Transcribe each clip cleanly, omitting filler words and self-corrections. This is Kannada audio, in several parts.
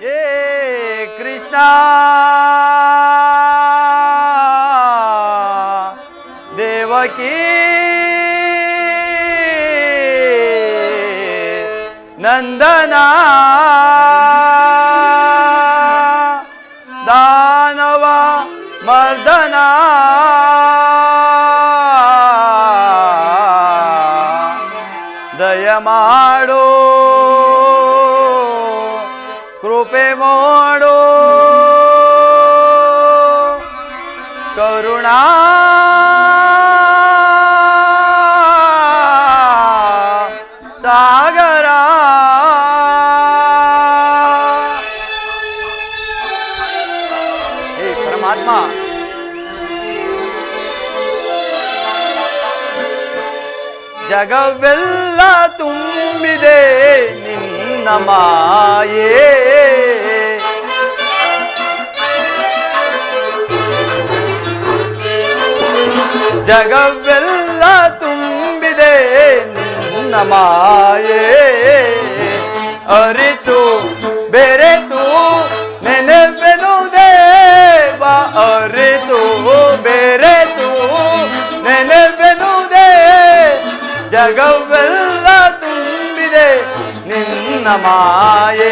ಏ ಕೃಷ್ಣ ದೇವಕಿ ನಂದನ ದಾನವ ಮರ್ದನ ದಯ ಮಾಡು ಕೃಪೆ ಮಾಡು ಕರುಣಾ ಸಾಗರ ಹೇ ಪರಮಾತ್ಮ ಜಗವೆಲ್ಲ ತುಂಬಿದೆ ನಿನ್ನ ಮಾಯೆ ಜಗವೆಲ್ಲ ತುಂಬಿದೆ ನಿನ್ನ ಮಾಯೆ ಅರಿತು ಬೆರೆತು ನೆನೆವೆನು ದೇವ ಅರಿತು ಬೆರೆತು ನೆನೆವೆನು ಜಗವೆಲ್ಲ ತುಂಬಿದೆ ನಿನ್ನ ಮಾಯೆ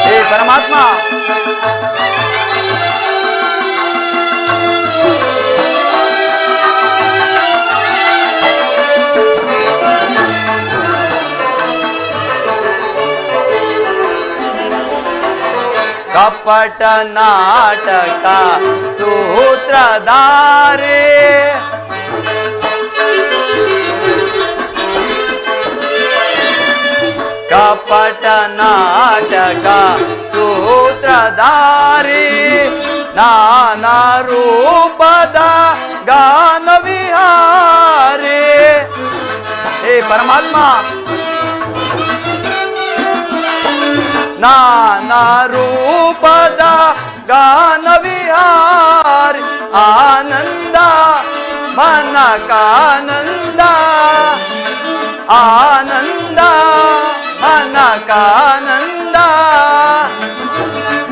ಹೇ ಪರಮಾತ್ಮ ಕಪಟ ನಾಟಕ ಸೂತ್ರಧಾರೆ ಕಪಟ ನಾಟಕ ಸೂತ್ರಧಾರಿ ನಾನಾ ರೂಪದ ಗಾನ ವಿಹಾರಿ ಹೇ ಪರಮಾತ್ಮ ನಾನಾ ರೂಪದ ಗಾನ ವಿಹಾರಿ ಆನಂದ ಮನಕಾನಂದ ಆನಂದ ಮನಕಾನಂದ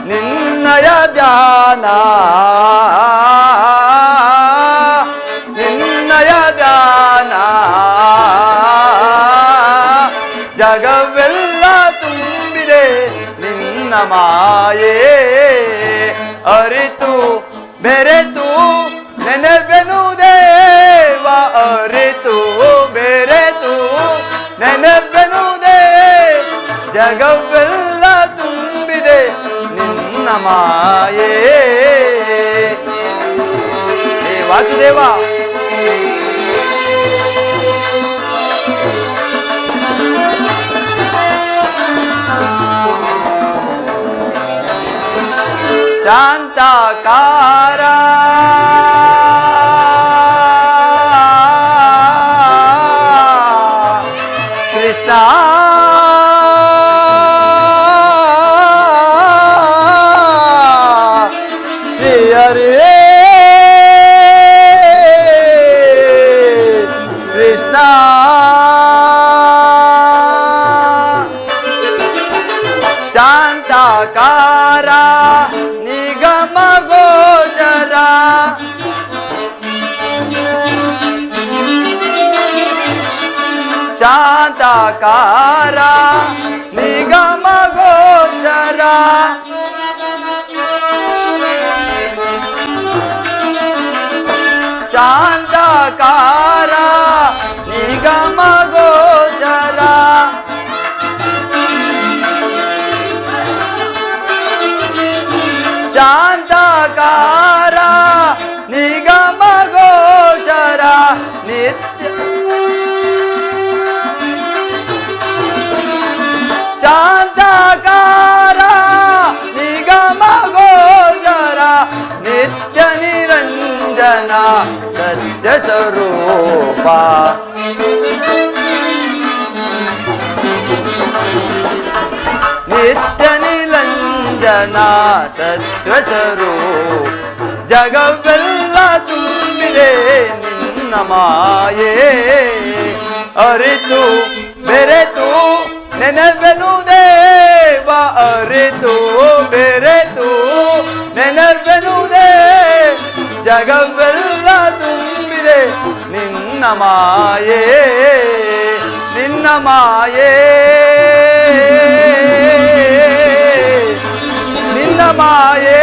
ನಿನ್ನಯ ಧ್ಯಾನ ನಿನ್ನಯ ಧ್ಯಾನ ಜಗವೆಲ್ಲ ತುಂಬಿದೆ ನಿನ್ನ ಮಾಯೆ ಅರಿತು ಬೆರೆತು ನೆನೆವೆನು ದೇವ ಅರಿತು ಬೆರೆತು ನೆನೆವೆನು ಜಗವೆಲ್ಲ ತುಂಬಿದೆ ನಿನ್ನ ಮಾಯೆ ಹೇ ವಾಸುದೇವ ಶಾಂತಾಕಾರ ಕೃಷ್ಣ ಹರೇ ಕೃಷ್ಣ ಶಾಂತಾಕಾರ ನಿಗಮ ಗೋಚರ ಶಾಂತಾಕಾರ ನಿಗಮ ಗೋಚರ ಶಾಂತಾಕಾರ ನಿಗಮ ಗೋಚರ ಶಾಂತಾಕಾರ ನಿಗಮ ಗೋಚರ ನಿತ್ಯ ಶಾಂತಾಕಾರ ನಿಗಮ ಗೋಚರ ನಿತ್ಯ ನಿರಂಜನ ಸತ್ಯ ಸ್ವರೂಪ ನಿತ್ಯ ನಿರಂಜನ ಸತ್ಯ ಸ್ವರೂಪ ಜಗವೆಲ್ಲ ತುಂಬಿದೆ ನಿನ್ನ ಮಾಯೆ ಅರಿತು ಬೆರೆತು ನೆನೆವೆನು ಮಾಯೆ ನಿನ್ನ ಮಾಯೆ ನಿನ್ನ ಮಾಯೆ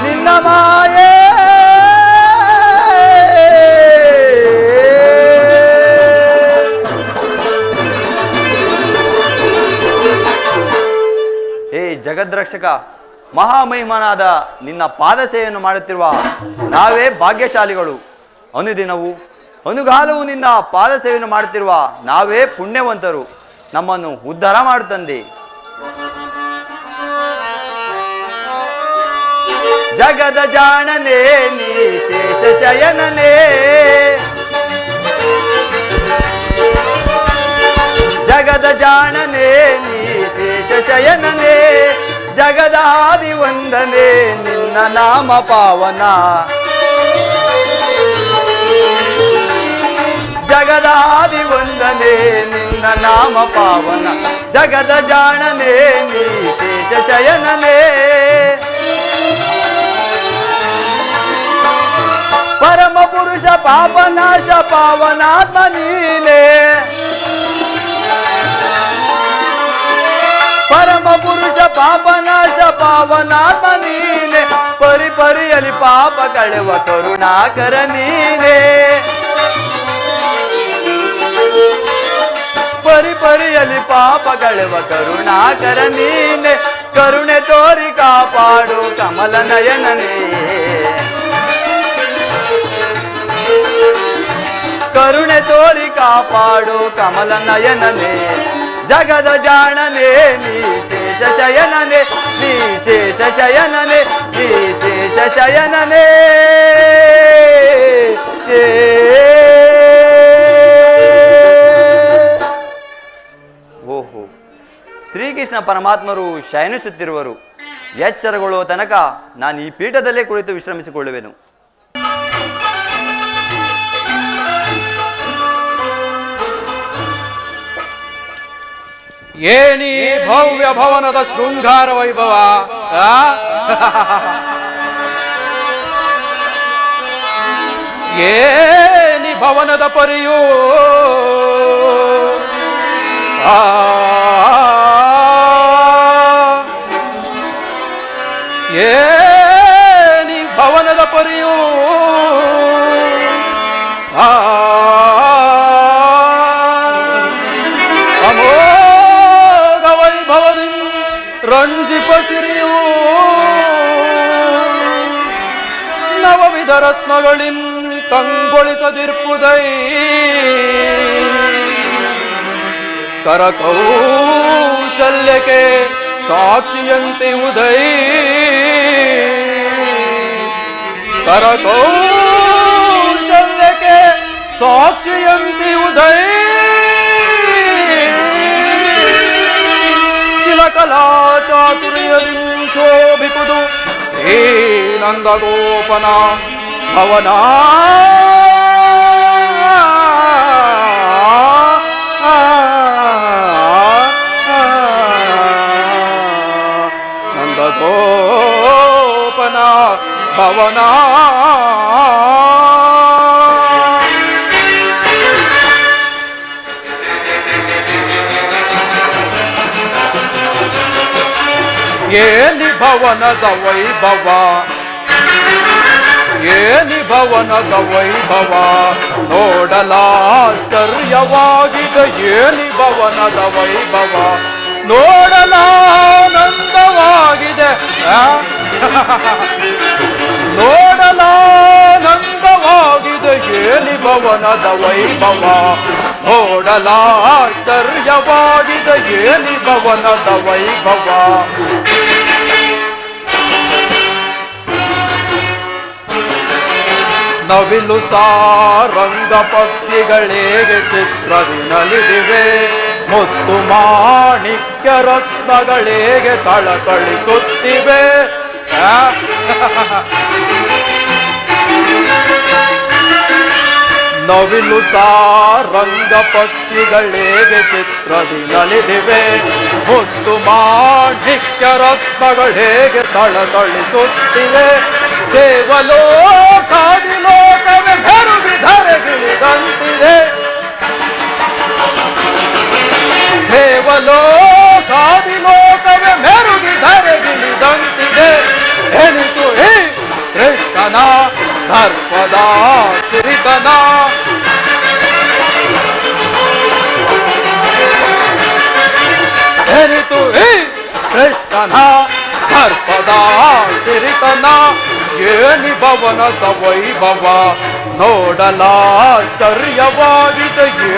ನಿನ್ನ ಮಾಯೆ ಹೇ ಜಗದ್ರಕ್ಷಕ, ಮಹಾಮಹಿಮನಾದ ನಿನ್ನ ಪಾದ ಸೇವೆಯನ್ನು ಮಾಡುತ್ತಿರುವ ನಾವೇ ಭಾಗ್ಯಶಾಲಿಗಳು. ಅನುದಿನವೂ ಅನುಗಾಲವು ನಿನ್ನ ಪಾದ ಸೇವೆಯನ್ನು ಮಾಡುತ್ತಿರುವ ನಾವೇ ಪುಣ್ಯವಂತರು. ನಮ್ಮನ್ನು ಉದ್ಧಾರ ಮಾಡುತ್ತಂದೆ. ಜಗದ ಜಾಣನೇ ನೀ ಶೇಷ ಶಯನನೇ, ಜಗದ ಜಾಣನೇ ನೀ ಶೇಷ ಶಯನನೇ, ಜಗದಾದಿ ವಂದನೆ ನಿನ್ನ ನಾಮ ಪಾವನ, ಜಗದಾದಿ ವಂದನೆ ನಿನ್ನ ನಾಮ ಪಾವನ, ಜಗದ ಜಾಣನೇ ನೀ ಶೇಷ ಶಯನನೇ, ಪರಮ ಪುರುಷ ಪಾಪನಾಶ ಪಾವನಾತ್ಮ ನೀನೇ, ಪರಮ ಪುರುಷ ಪಾಪನಾಶ ಪಾವನಾತ್ಮ ನೀನೆ, ಪರಿಪರಿಯಲಿ ಪಾಪ ಕಳೆವ ಕರುಣಾಕರ ನೀನೆ, ಪರಿಪರಿಯಲಿ ಪಾಪ ಕಳೆವ ಕರುಣಾಕರ ನೀನೆ, ಕರುಣೆ ತೋರಿ ಕಾಪಾಡು ಕಮಲ ನಯನನೇ, ಕರುಣೆ ತೋರಿ ಕಾಪಾಡು ಕಮಲ ನಯನನೇ, ಜಗದ ಜಾಣನೇ ನೀ ಶೇಷ ಶಯನನೇ, ನೀ ಶೇಷ ಶಯನನೇ, ನೀ ಶೇಷ ಶಯನನೇ. ಓಹೋ, ಶ್ರೀಕೃಷ್ಣ ಪರಮಾತ್ಮರು ಶಯನಿಸುತ್ತಿರುವರು. ಎಚ್ಚರಗೊಳ್ಳುವ ತನಕ ನಾನು ಈ ಪೀಠದಲ್ಲೇ ಕುಳಿತು ವಿಶ್ರಮಿಸಿಕೊಳ್ಳುವೆನು. ಏನಿ ಭವ್ಯ ಭವನದ ಶೃಂಗಾರ ವೈಭವ! ಏನಿ ಭವನದ ಪರಿಯೂ ಏನಿ ಭವನದ ಪರಿಯೂ ರಂಜಿಪ ಸಿರಿಯೂ ನವವಿಧ ರತ್ನಗಳಿನ್ ಕಂಗೊಳಿಸದಿರ್ಪುದೈ, ಕರಕೌಶಲ್ಯಕ್ಕೆ ಸಾಕ್ಷಿಯಂತೆ ಉದೈ, ಕರಕೌಶಲ್ಯಕ್ಕೆ ಸಾಕ್ಷಿಯಂತೆ ಉದೈ, ಕಲಾ ಚಾತುರ್ಯದಿ ಶೋಭಿಪುದು ಹೇ ನಂದಗೋಪನ ಭವನ, ನಂದಗೋಪನ ಭವನ. ಏನಿ ಭವನದ ವೈಭವ, ಏನಿ ಭವನದ ವೈಭವ, ನೋಡಲಾಶ್ಚರ್ಯವಾಗಿದೆ ಏನಿ ಭವನದ ವೈಭವ, ನೋಡಲಾನಂದವಾಗಿದೆ, ನೋಡಲಾನಂದವಾಗಿದೆ ಏನಿ ಭವನದ ವೈಭವ, ನೋಡಲಾಶ್ಚರ್ಯವಾಗಿದೆ ಏನಿ ಭವನದ ವೈಭವ. ನವಿಲು ಸಾರಂಗ ಪಕ್ಷಿಗಳೇಗೆ ಚಿತ್ರದಿ ನಲಿದಿವೆ, ಮುತ್ತು ಮಾಣಿಕ್ಯ ರತ್ನಗಳೇಗೆ ತಳತಳಿಸುತ್ತಿವೆ, ನವಿಲು ಸಾರಂಗ ಪಕ್ಷಿಗಳೇಗೆ ಚಿತ್ರದಿ ನಲಿದಿವೆ, ಮುತ್ತು ಮಾಣಿಕ್ಯ ರತ್ನಗಳೇಗೆ ತಳತಳಿಸುತ್ತಿವೆ, ದೇವಲೋಕಾದಿಲೋಕವೇ ಮೆರುಗಿ ಧರೆಗಿಳಿದಂತಿದೆ. ದೇವಲೋಕಾದಿಲೋಕವೇ ಮೆರುಗಿ ಧರೆಗಿಳಿದಂತಿದೆ. ಎನಿತು ಈ ಕೃಷ್ಣನ ದರ್ಪದ ಸಿರಿತನ. ಎನಿತು ಈ ಕೃಷ್ಣನ ದರ್ಪದ ಸಿರಿತನ. ಏನಿ ಭವನದ ವೈಭವ ನೋಡಲಾಶ್ಚರ್ಯವಾಗಿದೆ.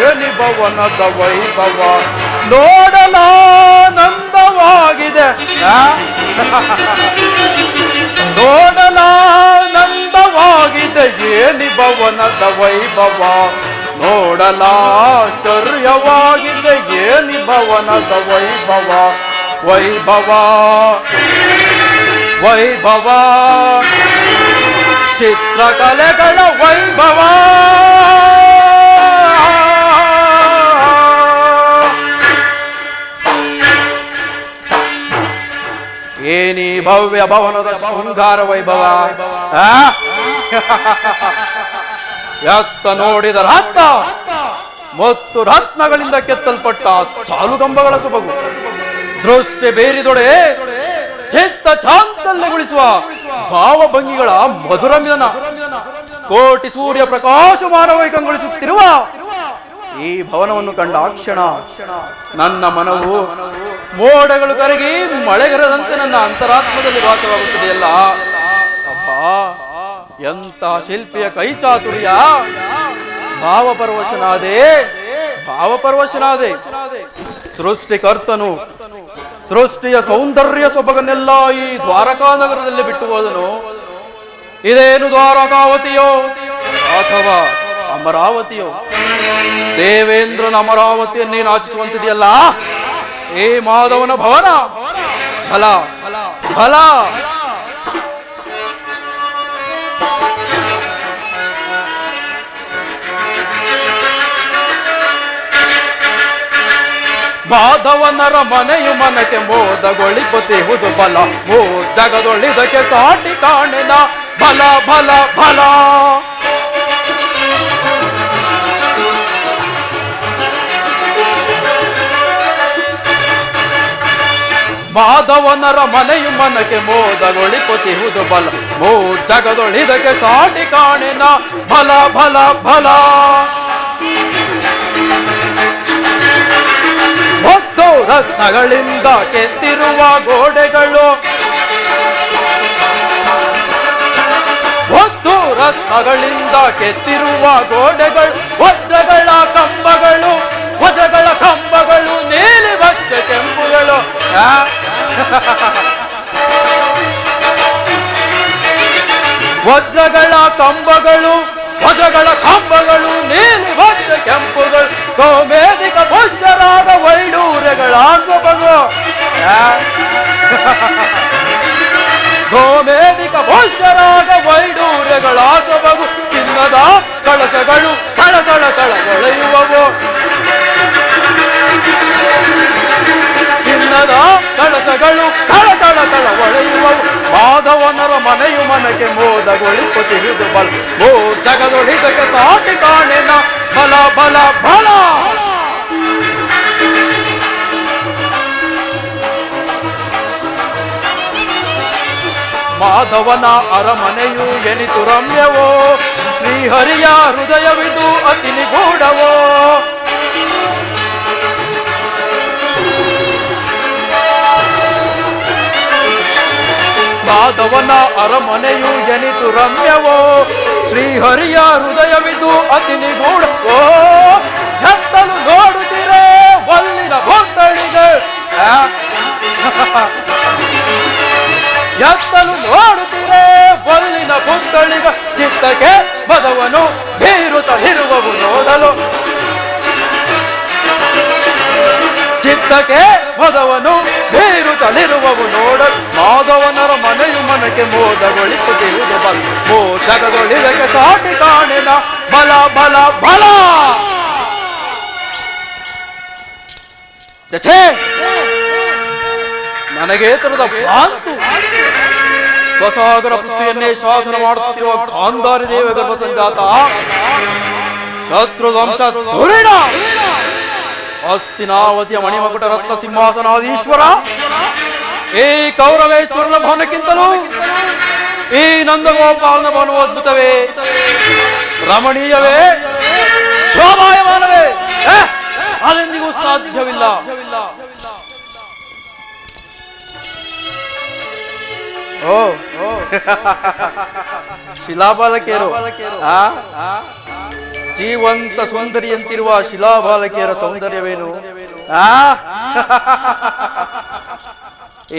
ಏನಿ ಭವನದ ವೈಭವ ನೋಡಲಾನಂದವಾಗಿದೆ. ನೋಡಲಾನಂದವಾಗಿದೆ. ಏನಿ ಭವನದ ವೈಭವ ನೋಡಲಾಶ್ಚರ್ಯವಾಗಿದೆ. ಏನಿ ಭವನದ ವೈಭವ ವೈಭವ ವೈಭವ ಚಿತ್ರಕಲೆಗಳ ವೈಭವ. ಏನಿ ಭವ್ಯ ಭವನದ ಶೃಂಗಾರ ವೈಭವ. ಎತ್ತ ನೋಡಿದ ರತ್ನ ಮತ್ತು ರತ್ನಗಳಿಂದ ಕೆತ್ತಲ್ಪಟ್ಟ ಸಾಲುಗಂಬಗಳ ಸೊಬಗು. ದೃಷ್ಟಿ ಬೇರಿದೊಡೆ ಚಿತ್ತ ಚಾಂಚಲ್ಯಗೊಳಿಸುವ ಭಾವಭಂಗಿಗಳ ಮಧುರ ಮಿಲನ. ಕೋಟಿ ಸೂರ್ಯ ಪ್ರಕಾಶಮಾನವಾಗಿ ಕಂಗೊಳಿಸುತ್ತಿರುವ ಈ ಭವನವನ್ನು ಕಂಡ ಆ ಕ್ಷಣ ನನ್ನ ಮನವು ಮೋಡಗಳು ಕರಗಿ ಮಳೆಗರದಂತೆ ನನ್ನ ಅಂತರಾತ್ಮದಲ್ಲಿ ವಾಸವಾಗುತ್ತದೆಯಲ್ಲ. ಅಬ್ಬಾ, ಎಂತಹ ಶಿಲ್ಪಿಯ ಕೈ ಚಾತುರ್ಯ! ಭಾವಪರವಶನಾದೆ, ಭಾವಪರವಶನಾದೆ. ಸೃಷ್ಟಿಕರ್ತನು ಸೃಷ್ಟಿಯ ಸೌಂದರ್ಯ ಸೊಬಗನ್ನೆಲ್ಲ ಈ ದ್ವಾರಕಾ ನಗರದಲ್ಲಿ ಬಿಟ್ಟು ಹೋದನು. ಇದೇನು ದ್ವಾರಕಾವತಿಯೋ ಅಥವಾ ಅಮರಾವತಿಯೋ? ದೇವೇಂದ್ರನ ಅಮರಾವತಿಯನ್ನೇ ನಾಚಿಸುವಂತಿದೆಯಲ್ಲ ಈ ಮಾಧವನ ಭವನ. ಫಲ ಫಲ ಮಾಧವನರ ಮನೆಯು ಮನಕ್ಕೆ ಮೋದಗೊಳಿಪುತ್ತಿಹುದು ಬಲ. ಓ ಜಗದೊಳಿದಕ್ಕೆ ಸಾಟಿ ಕಾಣಿನ ಬಲ ಬಲ ಬಲ. ಮಾಧವನರ ಮನೆಯು ಮನಕ್ಕೆ ಮೋದಗೊಳಿಪುತ್ತಿಹುದು ಬಲ. ಓ ಜಗದೊಳಿದಕ್ಕೆ ಸಾಟಿ ಕಾಣಿನ ಬಲ ಬಲ ಬಲ. ಮತ್ತು ರತ್ನಗಳಿಂದ ಕೆತ್ತಿರುವ ಗೋಡೆಗಳು, ಮತ್ತು ರತ್ನಗಳಿಂದ ಕೆತ್ತಿರುವ ಗೋಡೆಗಳು, ವಜ್ರಗಳ ಕಂಬಗಳು, ವಜ್ರಗಳ ಕಂಬಗಳು, ನೀಲಿ ವಜ್ರ ಕೆಂಪುಗಳು. ವಜ್ರಗಳ ಕಂಬಗಳು, ವಜ್ರಗಳ ಕಂಬಗಳು, ನೀಲಿ ವಜ್ರ ಕೆಂಪುಗಳು, ಗೋಮೇಧಿಕ ಪುಷ್ಯರಾಗ ವೈಡೂರ್ಯಗಳ ಸೊಬಗು. ಗೋಮೇಧಿಕ ಪುಷ್ಯರಾಗ ವೈಡೂರ್ಯಗಳ ಸೊಬಗು. ಚಿನ್ನದ ಕಳಸಗಳು ತಳತಳ ತಳಗೊಳೆಯುವವು. ಚಿನ್ನದ ಕಳಸಗಳು ತಳತಳ ತಳಗೊಳೆಯುವವು. ಮಾಧವನರ ಮನೆಯು ಮನಕ್ಕೆ ಮೋದಗೊಳಿಪುತ್ತಿಹುದು ಬಲ. ಓ ಜಗದೊಳಿದಕ್ಕೆ ಸಾಟಿ ಕಾಣೆನ ಬಲ ಬಲ ಬಲ. ಮಾಧವನ ಅರಮನೆಯು ಎನಿತು ರಮ್ಯವೋ. ಶ್ರೀಹರಿಯ ಹೃದಯವಿದು ಅತಿ ನಿಗೂಢವೋ. ಮಾಧವನ ಅರಮನೆಯು ಎನಿತು ರಮ್ಯವೋ. ಶ್ರೀಹರಿಯ ಹೃದಯವಿದು ಅತಿ ನಿಗೂಢವೋ. ಎತ್ತಲು ನೋಡುತ್ತೀರೇ ಒಲ್ಲಿನ ಭೂತಳಿಗೆ. ಎತ್ತಲು ನೋಡುತ್ತೀರೇ ಒಲ್ಲಿನ ಭೂತಳಿಗ. ಚಿತ್ತಕ್ಕೆ ಬದವನು ಬೀರುತ್ತಲಿರುವವು ನೋಡಲು. ಚಿತ್ತಕ್ಕೆ ಬದವನು ಬೀರುತ್ತಲಿರುವವು ನೋಡಲು. ಮಾಧವನರ ಮನೆಯು ಮನಕ್ಕೆ ಮೋದಗೊಳಿಪುತ್ತಿರುವುದು ಬಲ. ಓ ಜಗದೊಳಿದಕ್ಕೆ ಸಾಟಿ ಕಾಣಿನ ಬಲ ಬಲ ಬಲ. ನನಗೆ ತರದ ಭ್ರಾಂತು. ಸ್ವಸಾಗರ ಪೃಥ್ವಿಯನ್ನೇ ಶಾಸನ ಮಾಡುತ್ತಿರುವ ಗಾಂಧಾರಿ ದೇವ ಗರ್ಭ ಸಂಜಾತ ಶತ್ರುವಂಶ ಧುರೀಣ ಹಸ್ತಿನಾವತಿಯ ಮಣಿಮಕುಟ ರತ್ನ ಸಿಂಹಾಸನಾಧೀಶ್ವರ ಈ ಕೌರವೇಶ್ವರನ ಭವನಕ್ಕಿಂತಲೂ ಈ ನಂದಗೋಪಾಲನ ಭವನವು ಅದ್ಭುತವೇ, ರಮಣೀಯವೇ, ಶೋಭಾಯಮಾನವೇ, ಅದೆಂದಿಗೂ ಸಾಧ್ಯವಿಲ್ಲ. ಓ ಶಿಲಾಬಾಲಕಿಯರು, ಜೀವಂತ ಸುಂದರಿಯಂತಿರುವ ಶಿಲಾಬಾಲಕಿಯರ ಸೌಂದರ್ಯವೇನು?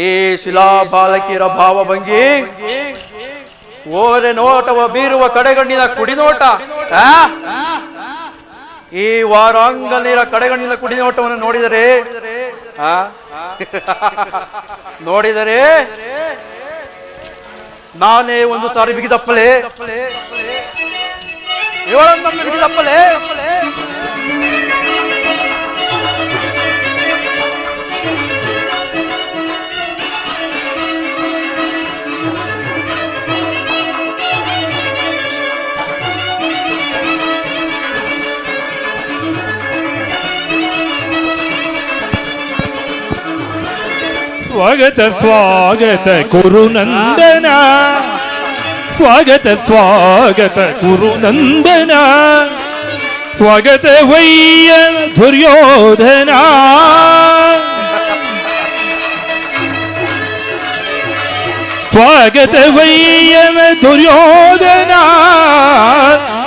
ಈ ಶಿಲಾಬಾಲಕಿಯರ ಭಾವಭಂಗಿ, ಓರೆ ನೋಟವ ಬೀರುವ ಕಡೆಗಣ್ಣಿನ ಕುಡಿನೋಟ, ಈ ವಾರಾಂಗಲಿರ ಕಡೆಗಣ್ಣಿನ ಕುಡಿನೋಟವನ್ನು ನೋಡಿದರೆ ನಾನೇ ಒಂದು ಸಾರಿ ಬಿಗಿದಪ್ಪಲೆ, ಇವಳನ್ನೊಮ್ಮೆ ಬಿಗಿದಪ್ಪಲೆ. ಸ್ವಾಗತ ಸ್ವಾಗತ ಕುರುನಂದನ, ಸ್ವಾಗತ ಸ್ವಾಗತ ಕುರುನಂದನ, ಸ್ವಾಗತ ವಯ್ಯ ದುರ್ಯೋಧನ. ಸ್ವಾಗತ ವಯ್ಯ ದುರ್ಯೋಧನ,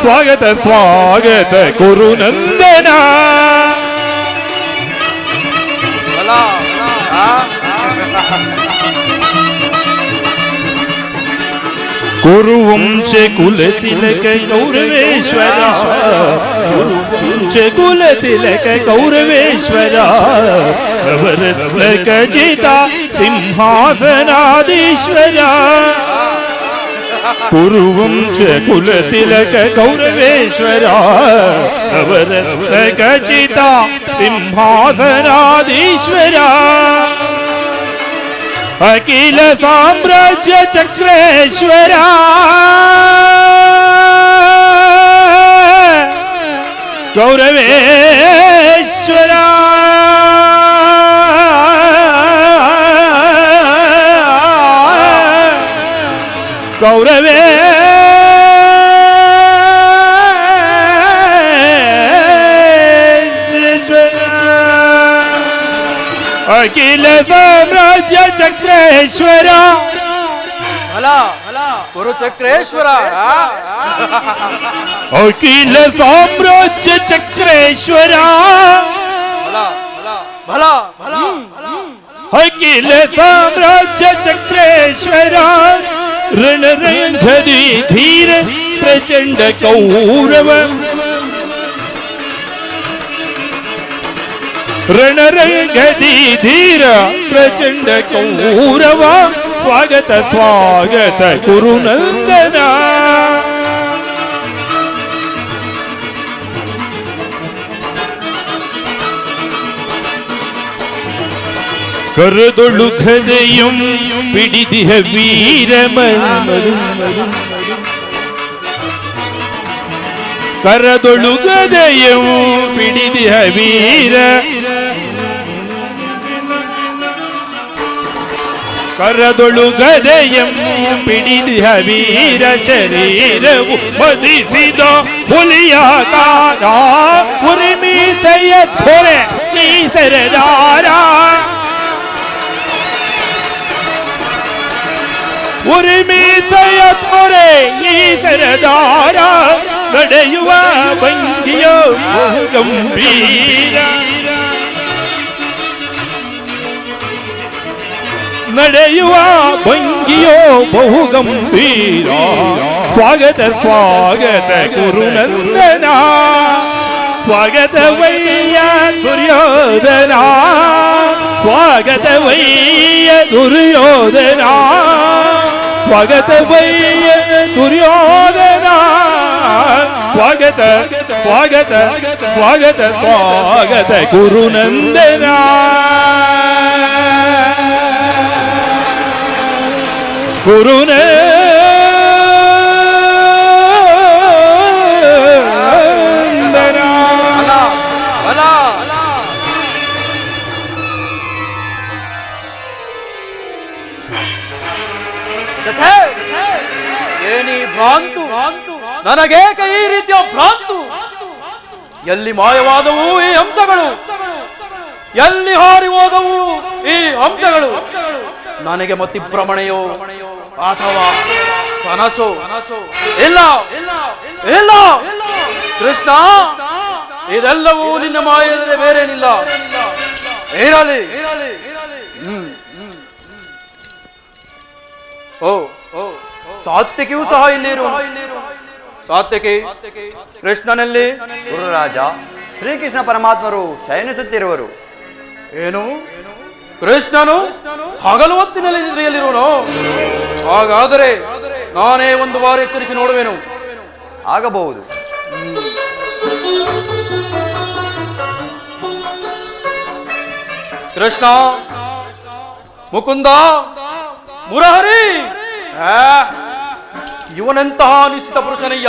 ಸ್ವಾಗತ ಸ್ವಾಗತ ಕುರುನಂದನ. ಕುರುವಂಶ ಕುಲ ತಿಲಕ ಕೌರವೇಶ್ವರ, ಕುರುವಂಶ ಕುಲ ತಿಲಕ ಕೌರವೇಶ್ವರ, ನವರತ್ನ ಖಚಿತ ಸಿಂಹಾಸನಾಧೀಶ್ವರ. ಕುರುವಂಶ ಕುಲ ತಿಲಕ ಕೌರವೇಶ್ವರ, ನವರತ್ನ ಖಚಿತ ಸಿಂಹಾಸನಾಧೀಶ್ವರ. ಅಖಿಲ ಸಾಮ್ರಾಜ್ಯ ಚಕ್ರೇಶ್ವರ, ಗೌರವೇಶ್ವರ. ಅಖಿಲ ಸಾಮ್ರಾಜ್ಯ ಚಕ್ರೇಶ್ವರ, ಗುರು ಚಕ್ರೇಶ್ವರ. ಅಖಿಲ ಸಾಮ್ರಾಜ್ಯ ಚಕ್ರೇಶ್ವರ, ಅಖಿಲ ಸಾಮ್ರಾಜ್ಯ ಚಕ್ರೇಶ್ವರ. ರಣರಂಗದಿ ಧೀರ ಪ್ರಚಂಡ ಕೌರವ, ರಣರಂಗದಿ ಧೀರ ಪ್ರಚಂಡ ಕೌರವ. ಸ್ವಾಗತ ಸ್ವಾಗತ ಕುರುನಂದನ. ಕರದೊಳು ಗದೆಯಂ ಪಿಡಿದಿಹ ವೀರಮನ, ಕರದೊಳು ಗದೆಯಂ ಪಿಡಿದಿಹ ವೀರ, ಕರದೊಳು ಗದೆಯಂ ಪಿಡಿದಿಹ ವೀರ. ಶರೀರವು ಮದಿಸಿದ ಹುಲಿಯಾಕಾರ, ಉರಿಮೀಸೆಯ ಥೊರೆ ಮೀಸರದಾರ, ಉರಿಮೀಸೆಯ ಥೊರೆ ಮೀಸರದಾರ. ನಡೆಯುವ ಭಂಗಿಯೋ ಗಂಭೀರ, ನಡೆಯುವ ಭಂಗಿಯೋ ಬಹು ಗಂಭೀರ. ಸ್ವಾಗತ ಸ್ವಾಗತ ಕುರುನಂದನ, ಸ್ವಾಗತ ವಯ್ಯ ದುರ್ಯೋಧನ, ಸ್ವಾಗತ ವಯ್ಯ ದುರ್ಯೋಧನ, ಸ್ವಾಗತ ವಯ್ಯ ದುರ್ಯೋಧನ. ಸ್ವಾಗತ ಸ್ವಾಗತ ಸ್ವಾಗತ ಸ್ವಾಗತ ಕುರುನಂದನ. ಕುರುನಂದನ. ಛೇ! ಏನಿ ಭ್ರಾಂತು ನನಗೇಕೆ ಈ ರೀತಿಯ ಭ್ರಾಂತು? ಎಲ್ಲಿ ಮಾಯವಾದವು ಈ ಹಂಸಗಳು? ಎಲ್ಲಿ ಹಾರಿ ಹೋದವು ಈ ಹಂಸಗಳು? ನನಗೆ ಮತಿಭ್ರಮಣೆಯೋ ಅಥವಾ ಕನಸು? ಇಲ್ಲ ಇಲ್ಲ ಕೃಷ್ಣ, ಇದೆಲ್ಲವೂ ನಿನ್ನ ಮಾಯದೇ, ಬೇರೇನಿಲ್ಲ. ಇರಲಿ. ಓ ಸಾತ್ವಿಕಿಯೂ ಸಹ ಇಲ್ಲಿರು. ಸಾತ್ವಿಕಿ, ಕೃಷ್ಣನಲ್ಲಿ? ಗುರುರಾಜ, ಶ್ರೀಕೃಷ್ಣ ಪರಮಾತ್ಮರು ಶಯನಿಸುತ್ತಿರುವರು. ಏನು? ಕೃಷ್ಣನು ಹಗಲು ಹೊತ್ತಿನಲ್ಲಿ ನಿದ್ರೆಯಲ್ಲಿರುವನು? ಹಾಗಾದರೆ ನಾನೇ ಒಂದು ಬಾರಿ ಎಚ್ಚರಿಸಿ ನೋಡುವೆನು. ಆಗಬಹುದು. ಕೃಷ್ಣ, ಮುಕುಂದ, ಮುರಹರಿ, ಇವನೆಂತಹ ನಿಶ್ಚಿತ ಪುರುಷನಯ್ಯ.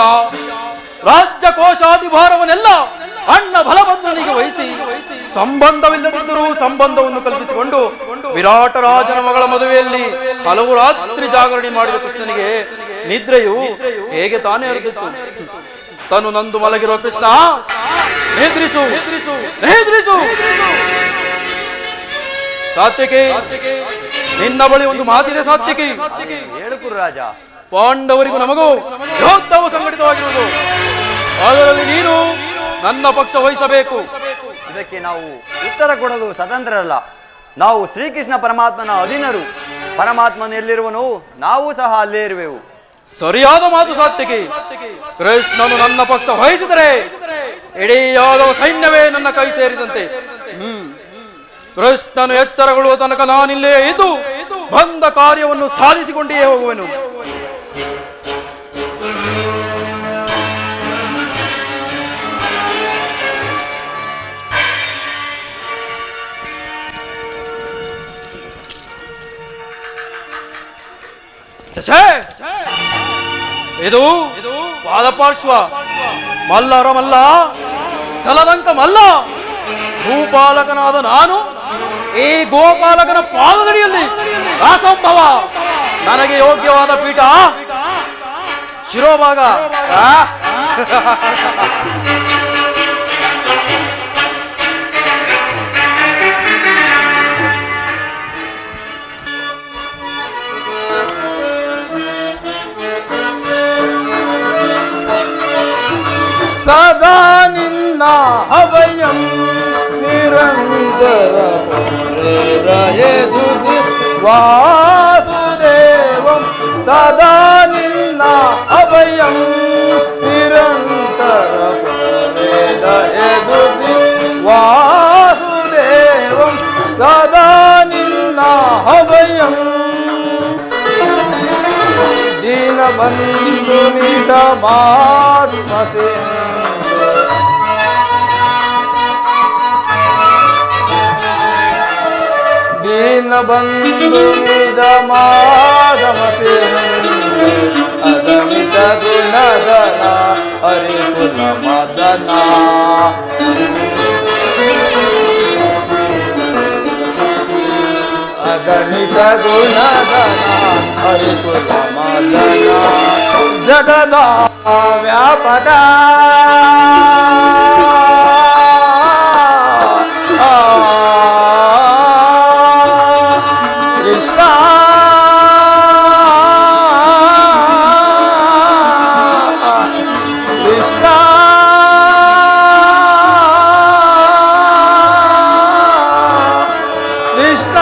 ರಾಜ್ಯ ಕೋಶಾಧಿಭಾರವನ್ನೆಲ್ಲ ಅಣ್ಣ ಬಲಭದ್ರನಿಗೆ ವಹಿಸಿ ಸಂಬಂಧವಿಲ್ಲದಿದ್ದರೂ ಸಂಬಂಧವನ್ನು ಕಲ್ಪಿಸಿಕೊಂಡು ವಿರಾಟ ರಾಜನ ಮಗಳ ಮದುವೆಯಲ್ಲಿ ಹಲವು ರಾತ್ರಿ ಜಾಗರಣೆ ಮಾಡಿದ ಕೃಷ್ಣನಿಗೆ ನಿದ್ರೆಯು ಹೇಗೆ ತಾನೇ ಅರಿದಿತ್ತು? ತನು ನಂದು ಮಲಗಿರುವ ಕೃಷ್ಣ, ನಿದ್ರಿಸು ನಿದ್ರಿಸು. ಸಾತ್ವಿಕಿ, ನಿನ್ನ ಬಳಿ ಒಂದು ಮಾತಿದೆ ಸಾತ್ವಿಕಿ. ಹೇಳು ಗುರುರಾಜ. ಪಾಂಡವರಿಗೂ ನಮಗೂ ಯೋಧವು ಸಂಘಟಿತವಾಗಿರುವುದು. ಅದರಲ್ಲಿ ನೀನು ನನ್ನ ಪಕ್ಷ ವಹಿಸಬೇಕು. ಇದಕ್ಕೆ ನಾವು ಉತ್ತರ ಕೊಡಲು ಸ್ವತಂತ್ರರಲ್ಲ. ನಾವು ಶ್ರೀಕೃಷ್ಣ ಪರಮಾತ್ಮನ ಅಧೀನರು. ಪರಮಾತ್ಮನು ಎಲ್ಲಿರುವನು, ನಾವು ಸಹ ಅಲ್ಲೇ ಇರುವೆವು. ಸರಿಯಾದ ಮಾತು ಸಾತ್ವಿಕಿ. ಕೃಷ್ಣನು ನನ್ನ ಪಕ್ಷ ವಹಿಸಿದರೆ ಇಡೀ ಯಾದವ ಸೈನ್ಯವೇ ನನ್ನ ಕೈ ಸೇರಿದಂತೆ. ಕೃಷ್ಣನು ಎಚ್ಚರಗೊಳ್ಳುವ ತನಕ ನಾನಿಲ್ಲೇ ಇದ್ದು ಬಂದ ಕಾರ್ಯವನ್ನು ಸಾಧಿಸಿಕೊಂಡೇ ಹೋಗುವೆನು. ಇದು ಪಾದಪಾರ್ಶ್ವ ಮಲ್ಲರ ಮಲ್ಲ, ಚಲದಂಕ ಮಲ್ಲ. ಭೂಪಾಲಕನಾದ ನಾನು ಈ ಗೋಪಾಲಕನ ಪಾದದಡಿಯಲ್ಲಿ ಅಸಂಭವ. ನನಗೆ ಯೋಗ್ಯವಾದ ಪೀಠ ಶಿರೋಭಾಗ. ಸದಾ ನಿನ್ನ ಅಭಯಂ ನಿರಂತರ ಎದುಸಿ ವಾಸುದೇವಂ. ಸದಾ ನಿನ್ನ ಅಭಯಂ ನಿರಂತರ ಎದುಸಿ ವಾಸುದೇವಂ. ಸದಾ ನಿನ್ನ ಅಭಯಂ ದೀನಬಂಧು ನಿಟ ಮಾತ್ಮಸೆ. ದೀನಬಂಧು ನಿಜ ಮಾಧಮಸೆ. ಅಗಮಿತ ಗುಣಗಣ ಹರಿಕುಲ ಮದನ. ಅಗಣಿತ ಗುಣಗಣ ಹರಿಕುಲ ಮದನ. ಜಗದ ವ್ಯಾಪಕ ಕೃಷ್ಣ. ಕೃಷ್ಣ ಕೃಷ್ಣ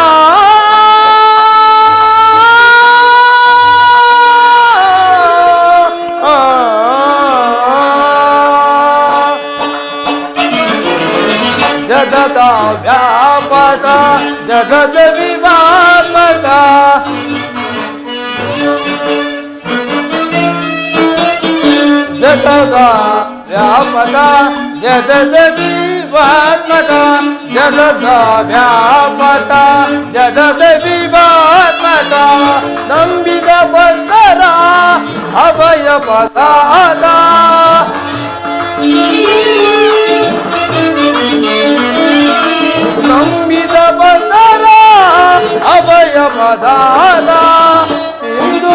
ಜಗದ ವ್ಯಾಪಕ ಜಗದ ವಿವಾಪಕ. ಜಗದ ವ್ಯಾಪಕ ಜಗದ ವಿವಾತ್ಮಕ. ಜಗದ ವ್ಯಾಪಕ ಜಗದ ವಿವಾತ್ಮಕ. ನಂಬಿದ ಭಕ್ತರ ಅಭಯ ಪದಾದ. ನಂಬಿದ ಭಕ್ತರ ಅಭಯ ಪದಾದ. ಸಿಂಧು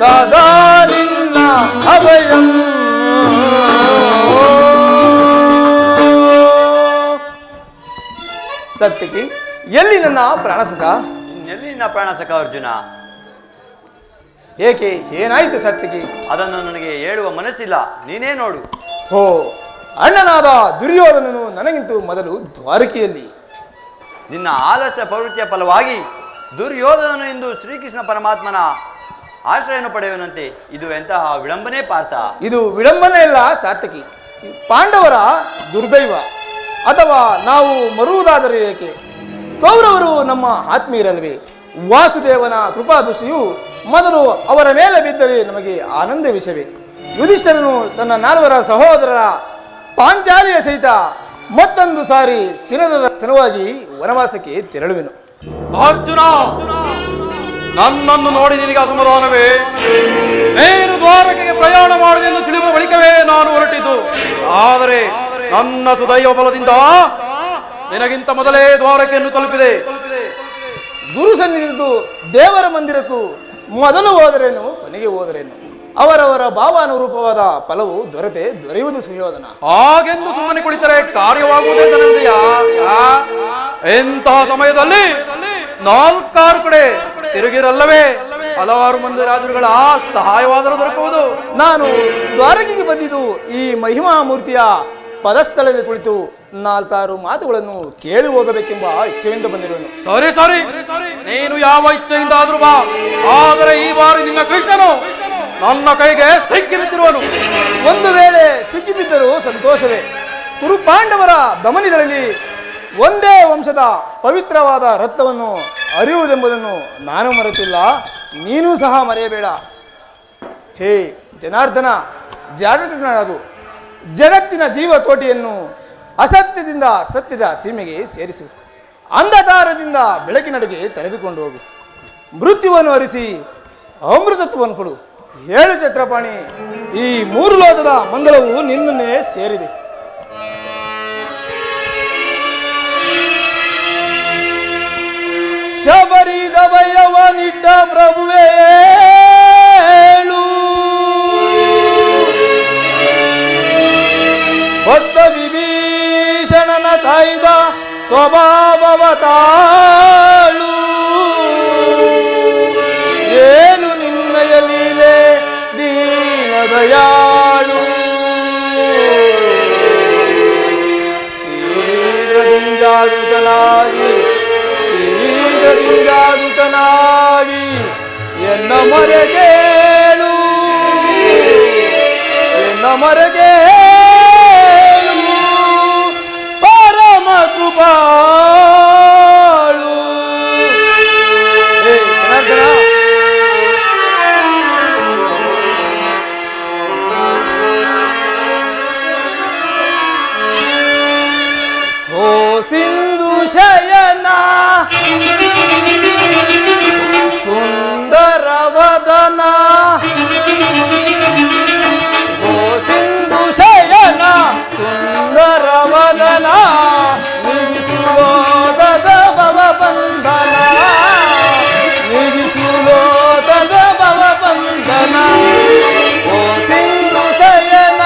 ಸದಾ ನಿನ್ನ ಅಭಯಂ. ಸತ್ಯಕಿ, ಎಲ್ಲಿ ನನ್ನ ಪ್ರಾಣಸಕ? ಇನ್ನೆಲ್ಲಿ ನಿನ್ನ ಪ್ರಾಣಸಕ ಅರ್ಜುನ? ಏಕೆ, ಏನಾಯ್ತು ಸತ್ಯಕಿ? ಅದನ್ನು ನನಗೆ ಹೇಳುವ ಮನಸ್ಸಿಲ್ಲ, ನೀನೇ ನೋಡು. ಹೋ, ಅಣ್ಣನಾದ ದುರ್ಯೋಧನನು ನನಗಿಂತೂ ಮೊದಲು ದ್ವಾರಕೆಯಲ್ಲಿ. ನಿನ್ನ ಆಲಸ್ಯ ಪ್ರವೃತ್ತಿಯ ಫಲವಾಗಿ ದುರ್ಯೋಧನನು ಇಂದು ಶ್ರೀಕೃಷ್ಣ ಪರಮಾತ್ಮನ ಆಶ್ರಯವನ್ನು ಪಡೆಯುವನಂತೆ. ಇದು ಎಂತಹ ವಿಡಂಬನೆ ಪಾರ್ಥ? ಇದು ವಿಡಂಬನೆ ಇಲ್ಲ ಸಾರ್ಥಕಿ, ಪಾಂಡವರ ದುರ್ದೈವ. ಅಥವಾ ನಾವು ಮರುವುದಾದರೆ ಏಕೆ? ಕೌರವರು ನಮ್ಮ ಆತ್ಮೀಯರಲ್ವೇ? ವಾಸುದೇವನ ಕೃಪಾದೃಷ್ಟಿಯು ಮೊದಲು ಅವರ ಮೇಲೆ ಬಿದ್ದರೆ ನಮಗೆ ಆನಂದ ವಿಷಯವೇ. ಯುಧಿಷ್ಠರನು ತನ್ನ 4 ಸಹೋದರರ ಪಾಂಚಾಲಿಯ ಸಹಿತ ಮತ್ತೊಂದು ಸಾರಿ ಚಿನ್ನದ ಸಲುವಾಗಿ ವನವಾಸಕ್ಕೆ ತೆರಳುವೆನು. ಅರ್ಜುನ, ನನ್ನನ್ನು ನೋಡಿ ನಿನಗೆ ಅಸಮಾಧಾನವೇ? ನೀನು ದ್ವಾರಕೆಗೆ ಪ್ರಯಾಣ ಮಾಡುವುದೆಂದು ತಿಳಿಯುವ ಬಳಿಕವೇ ನಾನು ಹೊರಟಿದ್ದು. ಆದರೆ ನನ್ನ ಸುದೈವ ಬಲದಿಂದ ನಿನಗಿಂತ ಮೊದಲೇ ದ್ವಾರಕೆಯನ್ನು ತಲುಪಿದೆ. ಗುರು ಸನ್ನಿಧಿಗೂ ದೇವರ ಮಂದಿರಕ್ಕೂ ಮೊದಲು ಹೋದರೇನು ಕೊನೆಗೆ ಹೋದರೇನು, ಅವರವರ ಭಾವಾನುರೂಪವಾದ ಫಲವು ದೊರೆಯುವುದು ಸುಯೋಧನ. ಹಾಗೆಂದು ಸುಮ್ಮನೆ ಕುಳಿತರೆ ಕಾರ್ಯವಾಗುವುದೇ ಧನಂಜಯ. ಎಂತಹ ಸಮಯದಲ್ಲಿ 4 ಕಡೆ ತಿರುಗಿರಲ್ಲವೇ ಹಲವಾರು ಮಂದಿ ರಾಜರುಗಳ ಸಹಾಯವಾದರೂ ದೊರಕುವುದು. ನಾನು ದ್ವಾರಕೆಗೆ ಬಂದಿದ್ದು ಈ ಮಹಿಮಾ ಮೂರ್ತಿಯ ಪದಸ್ಥಳದಲ್ಲಿ ಕುಳಿತು 4 ಮಾತುಗಳನ್ನು ಕೇಳಿ ಹೋಗಬೇಕೆಂಬ ಇಚ್ಛೆಯಿಂದ ಬಂದಿರುವನು. ಸರಿ ಸರಿ, ನೀನು ಯಾವ ಇಚ್ಛೆಯಿಂದ ಆದ್ರೂ ಬಾ. ಆದರೆ ಈ ಬಾರಿ ನಿನ್ನ ಕೃಷ್ಣನು ನನ್ನ ಕೈಗೆ ಸಿಕ್ಕಿ ಬಿದ್ದಿರುವನು. ಒಂದು ವೇಳೆ ಸಿಕ್ಕಿಬಿದ್ದರೂ ಸಂತೋಷವೇ. ಕುರು ಪಾಂಡವರ ದಮನಿಗಳಲ್ಲಿ ಒಂದೇ ವಂಶದ ಪವಿತ್ರವಾದ ರಕ್ತವನ್ನು ಅರಿಯುವುದೆಂಬುದನ್ನು ನಾನು ಮರೆತಿಲ್ಲ, ನೀನೂ ಸಹ ಮರೆಯಬೇಡ. ಹೇ ಜನಾರ್ದನ, ಜಾಗೃತನಾಗು. ಜಗತ್ತಿನ ಜೀವಕೋಟಿಯನ್ನು ಅಸತ್ಯದಿಂದ ಸತ್ಯದ ಸೀಮೆಗೆ ಸೇರಿಸು. ಅಂಧಕಾರದಿಂದ ಬೆಳಕಿನಡೆಗೆ ತೆರೆದುಕೊಂಡು ಹೋಗು. ಮೃತ್ಯುವನ್ನು ಅರಿಸಿ ಅಮೃತತ್ವವನ್ನು ಕೊಡು. 7 ಛತ್ರಪಾಣಿ, ಈ 3 ಲೋಕದ ಮಂಗಲವು ನಿನ್ನನ್ನೇ ಸೇರಿದೆ. ಶಬರಿದ ಭಯವನಿಟ್ಟ ಪ್ರಭುವೇ ಹೊತ್ತ ವಿಭೀಷಣನ ಕಾಯ್ದ ಸ್ವಭಾವವ ತಾಳು. ಏನು ನಿನ್ನಯ ಲೀಲೆ ದೀನದಯಾಳು. ಶೀಘ್ರದಿಂಜಾಗೃತನಾಗಿ ಎನ್ನ ಮರೆಗೇಳು, ಎನ್ನ ಮರೆಗೇಳು ಪರಮ ಕೃಪಾಳು. ಜನಾರ್ದನ, ಓ ಸಿಂಧು ಶಯನ ಸುಂದರ ವದನ, ಓ ಸಿಂಧು ಶಯನ ಸುಂದರ ವದನ, ನಿಗಿಸುಲೋದದ ಭವ ಬಂಧನ, ನಿಗಿಸುಲೋದದ ಭವ ಬಂಧನ. ಓ ಸಿಂಧು ಶಯನ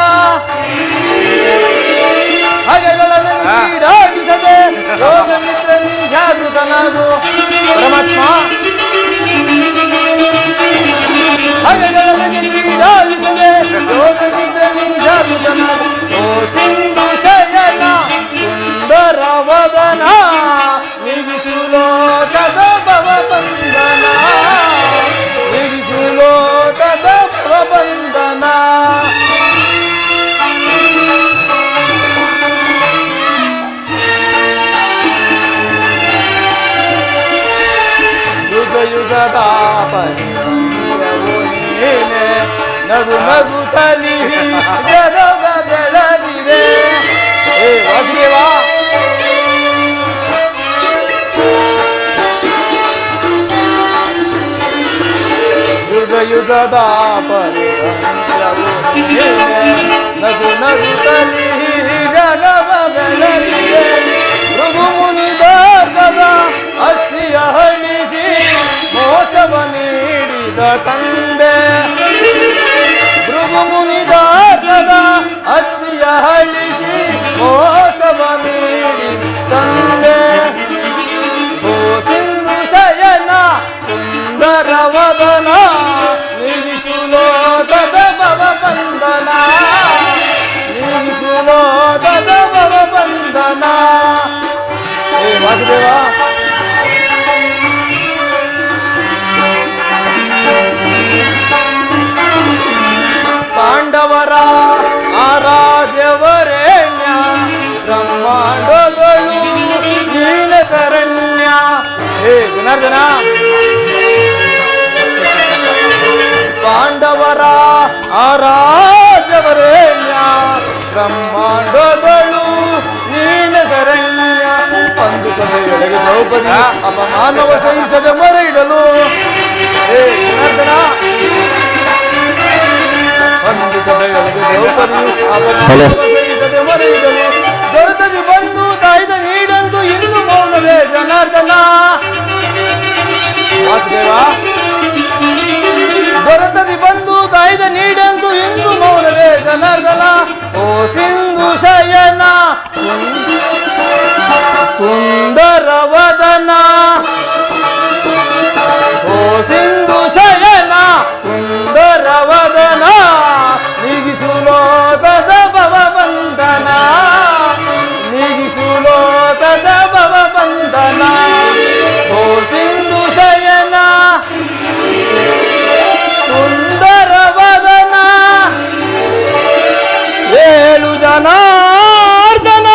ಹಗೆಗಳನ್ನು ಕ್ರೀಡಾಗಿಸದೆ ಯೋಗ ಮಿತ್ರ ಜಾಗೃತನಾಗು. ಪರಮಾತ್ಮ, ಹಗೆಗಳನ್ನು ಕ್ರೀಡಾಗಿಸದೆ ಯೋಗ ಮಿತ್ರ ಜಾಗೃತನಾಗು. ಓ ಸಿಂಧು ಶಯನ ಸುಂದರ ವದನ, ನಿಗಿಸುಲೋಕದ ಭವ ಬಂಧನ, ನಿಗಿಸುಲೋಕದ ಭವ ಬಂಧನ. ಯುಗದ ಪರಿಯವು ನೀನೆ, ನಗು ನಗುತ್ತಲಿ ಜಗದ ಬೆಳಗಿದೆ. ಏ ವಾಸುದೇವ, ಯುಗದ ಪರಿಯವು ನೀನೆ, ನಗು ನಗುತ್ತಲಿ ಜಗದ ಬೆಳಗಿದೆ. ಭೃಗು ಮುನಿ ಗರ್ಭದ ಅಕ್ಷಿಯ ಹಳಿಸಿ ಮೋಸವ ನೀಡಿದ ತಂದೆ, ಭೃಗು ಮುನಿದಾರದ ಅಕ್ಷಿಯ ಹಳಿಸಿ ಮೋಸವ ನೀಡಿ ತಂದೆ ಭೂ ಸಿಂಧು ಶಯನ ಸುಂದರ ವದನ ನಿಲ್ಲಿಸು ಲೋಕದ ಭವ ಬಂಧನ ನಿಲ್ಲಿಸು ಲೋಕದ ಭವ ಬಂಧನ. ಹೇ ವಾಸುದೇವ, ಪಾಂಡವರ ಆರಾಧ್ಯವರೇಣ್ಯ ಬ್ರಹ್ಮಾಂಡಗಳು ನೀಲಕರಣ್ಯ. ಹೇ ಜನಾರ್ದನ, ಪಾಂಡವರ ಆರಾಧ್ಯವರೇಣ್ಯ ಬ್ರಹ್ಮಾಂಡಗಳು ನೀಲಕರಣ್ಯ. ಒಂದು ಸಭೆಯೊಳಗೆ ದ್ರೌಪದಿ ಅಪಮಾನವ ಸಹಿಸದೆ ಮೊರೆ ಇಡಲು. ಹೇ ಜನಾರ್ದನ, ಒಂದು ಸಭೆಯೊಳಗೆ ದ್ರೌಪದಿಯು ಅಪಮಾನವಸಹಿಸದೆ ಮೊರೆಯಿಡಲು. ದೊರೆತದಿ ಬಂದು ತಾಯ್ದ ನೀಡಂದು ಇಂದು ಮೌನವೇ ಜನಾರ್ದನ. ವಾಸುದೇವ, ದೊರೆತದಿ ಬಂದು ತಾಯ್ದ ನೀಡಂದು ಇಂದು ಮೌನವೇ ಜನಾರ್ದನ. ಓ ಸಿಂಧು ಶಯನ ಸುಂದರ ವದನ, ಓ ಸಿಂಧು ಶಯನ ಸುಂದರ ವದನ ನೀಗಿಸು ಲೋಕದ ಭವ ಬಂಧನ ನೀಗಿಸು ಲೋಕದ ಭವ ಬಂಧನ. ಓ ಸಿಂಧು ಶಯನ ಸುಂದರ ವದನ ಏಳು ಜನಾರ್ದನ.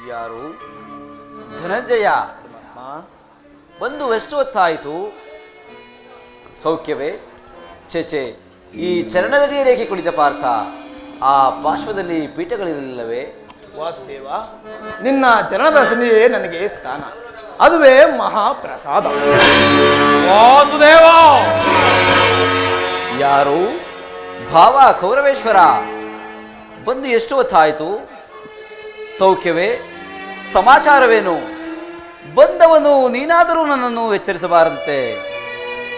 ಯಾರು? ಧನಂಜಯ, ಬಂದು ಎಷ್ಟು ಹೊತ್ತಾಯಿತು? ಸೌಖ್ಯವೇ? ಚೇಚೆ, ಈ ಚರಣದಡಿಯರೇಕೆ ಕುಳಿತ ಪಾರ್ಥ? ಆ ಪಾರ್ಶ್ವದಲ್ಲಿ ಪೀಠಗಳಿರಲಿಲ್ಲವೇ? ವಾಸುದೇವ, ನಿನ್ನ ಚರಣದ ಸನ್ನಿಯೇ ನನಗೆ ಸ್ಥಾನ, ಅದುವೇ ಮಹಾಪ್ರಸಾದ. ವಾಸುದೇವ, ಯಾರು? ಭಾವ ಕೌರವೇಶ್ವರ, ಬಂದು ಎಷ್ಟು ಹೊತ್ತಾಯಿತು? ಸೌಖ್ಯವೇ? ಸಮಾಚಾರವೇನು? ಬಂದವನು ನೀನಾದರೂ ನನ್ನನ್ನು ಎಚ್ಚರಿಸಬಾರಂತೆ.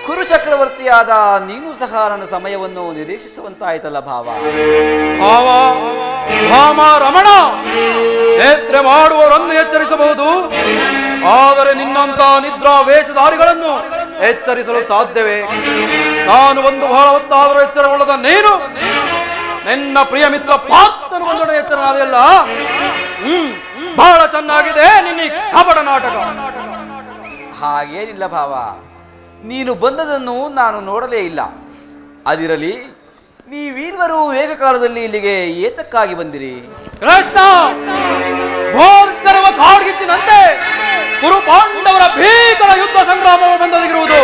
ಕುರು ಚಕ್ರವರ್ತಿಯಾದ ನೀನು ಸಹ ನನ್ನ ಸಮಯವನ್ನು ನಿರೀಕ್ಷಿಸುವಂತಾಯ್ತಲ್ಲ ಭಾವ. ಭಾವ, ಭಾಮ ರಮಣ, ನೇತ್ರೆ ಮಾಡುವವರನ್ನು ಎಚ್ಚರಿಸಬಹುದು, ಆದರೆ ನಿನ್ನಂತ ನಿದ್ರಾ ವೇಷಧಾರಿಗಳನ್ನು ಎಚ್ಚರಿಸಲು ಸಾಧ್ಯವೇ? ನಾನು ಒಂದು ಬಹಳ ಹೊತ್ತಾದರೂ ಎಚ್ಚರಗೊಳ್ಳದ ನೀನು ನಿನ್ನ ಪ್ರಿಯ ಮಿತ್ರ ಪಾತ್ರನು ಒಂದೊಡೆ ಎಚ್ಚರನಾದೆಯಲ್ಲ. ಬಹಳ ಚೆನ್ನಾಗಿದೆ ನಿನ್ನ ಈ ಕಪಟ ನಾಟಕ. ಹಾಗೇನಿಲ್ಲ ಭಾವ, ನೀನು ಬಂದದನ್ನು ನಾನು ನೋಡಲೇ ಇಲ್ಲ. ಅದಿರಲಿ, ನೀವೀರ್ವರು ಏಕಕಾಲದಲ್ಲಿ ಇಲ್ಲಿಗೆ ಏತಕ್ಕಾಗಿ ಬಂದಿರಿ? ಕೃಷ್ಣ, ಭೋರ್ಗರವ ಕಾಡ್ಗಿಚ್ಚಿನಂತೆ ಕುರು ಪಾಂಡವರ ಭೀಕರ ಯುದ್ಧ ಸಂಗ್ರಾಮವು ಬಂದದಿರುವುದು.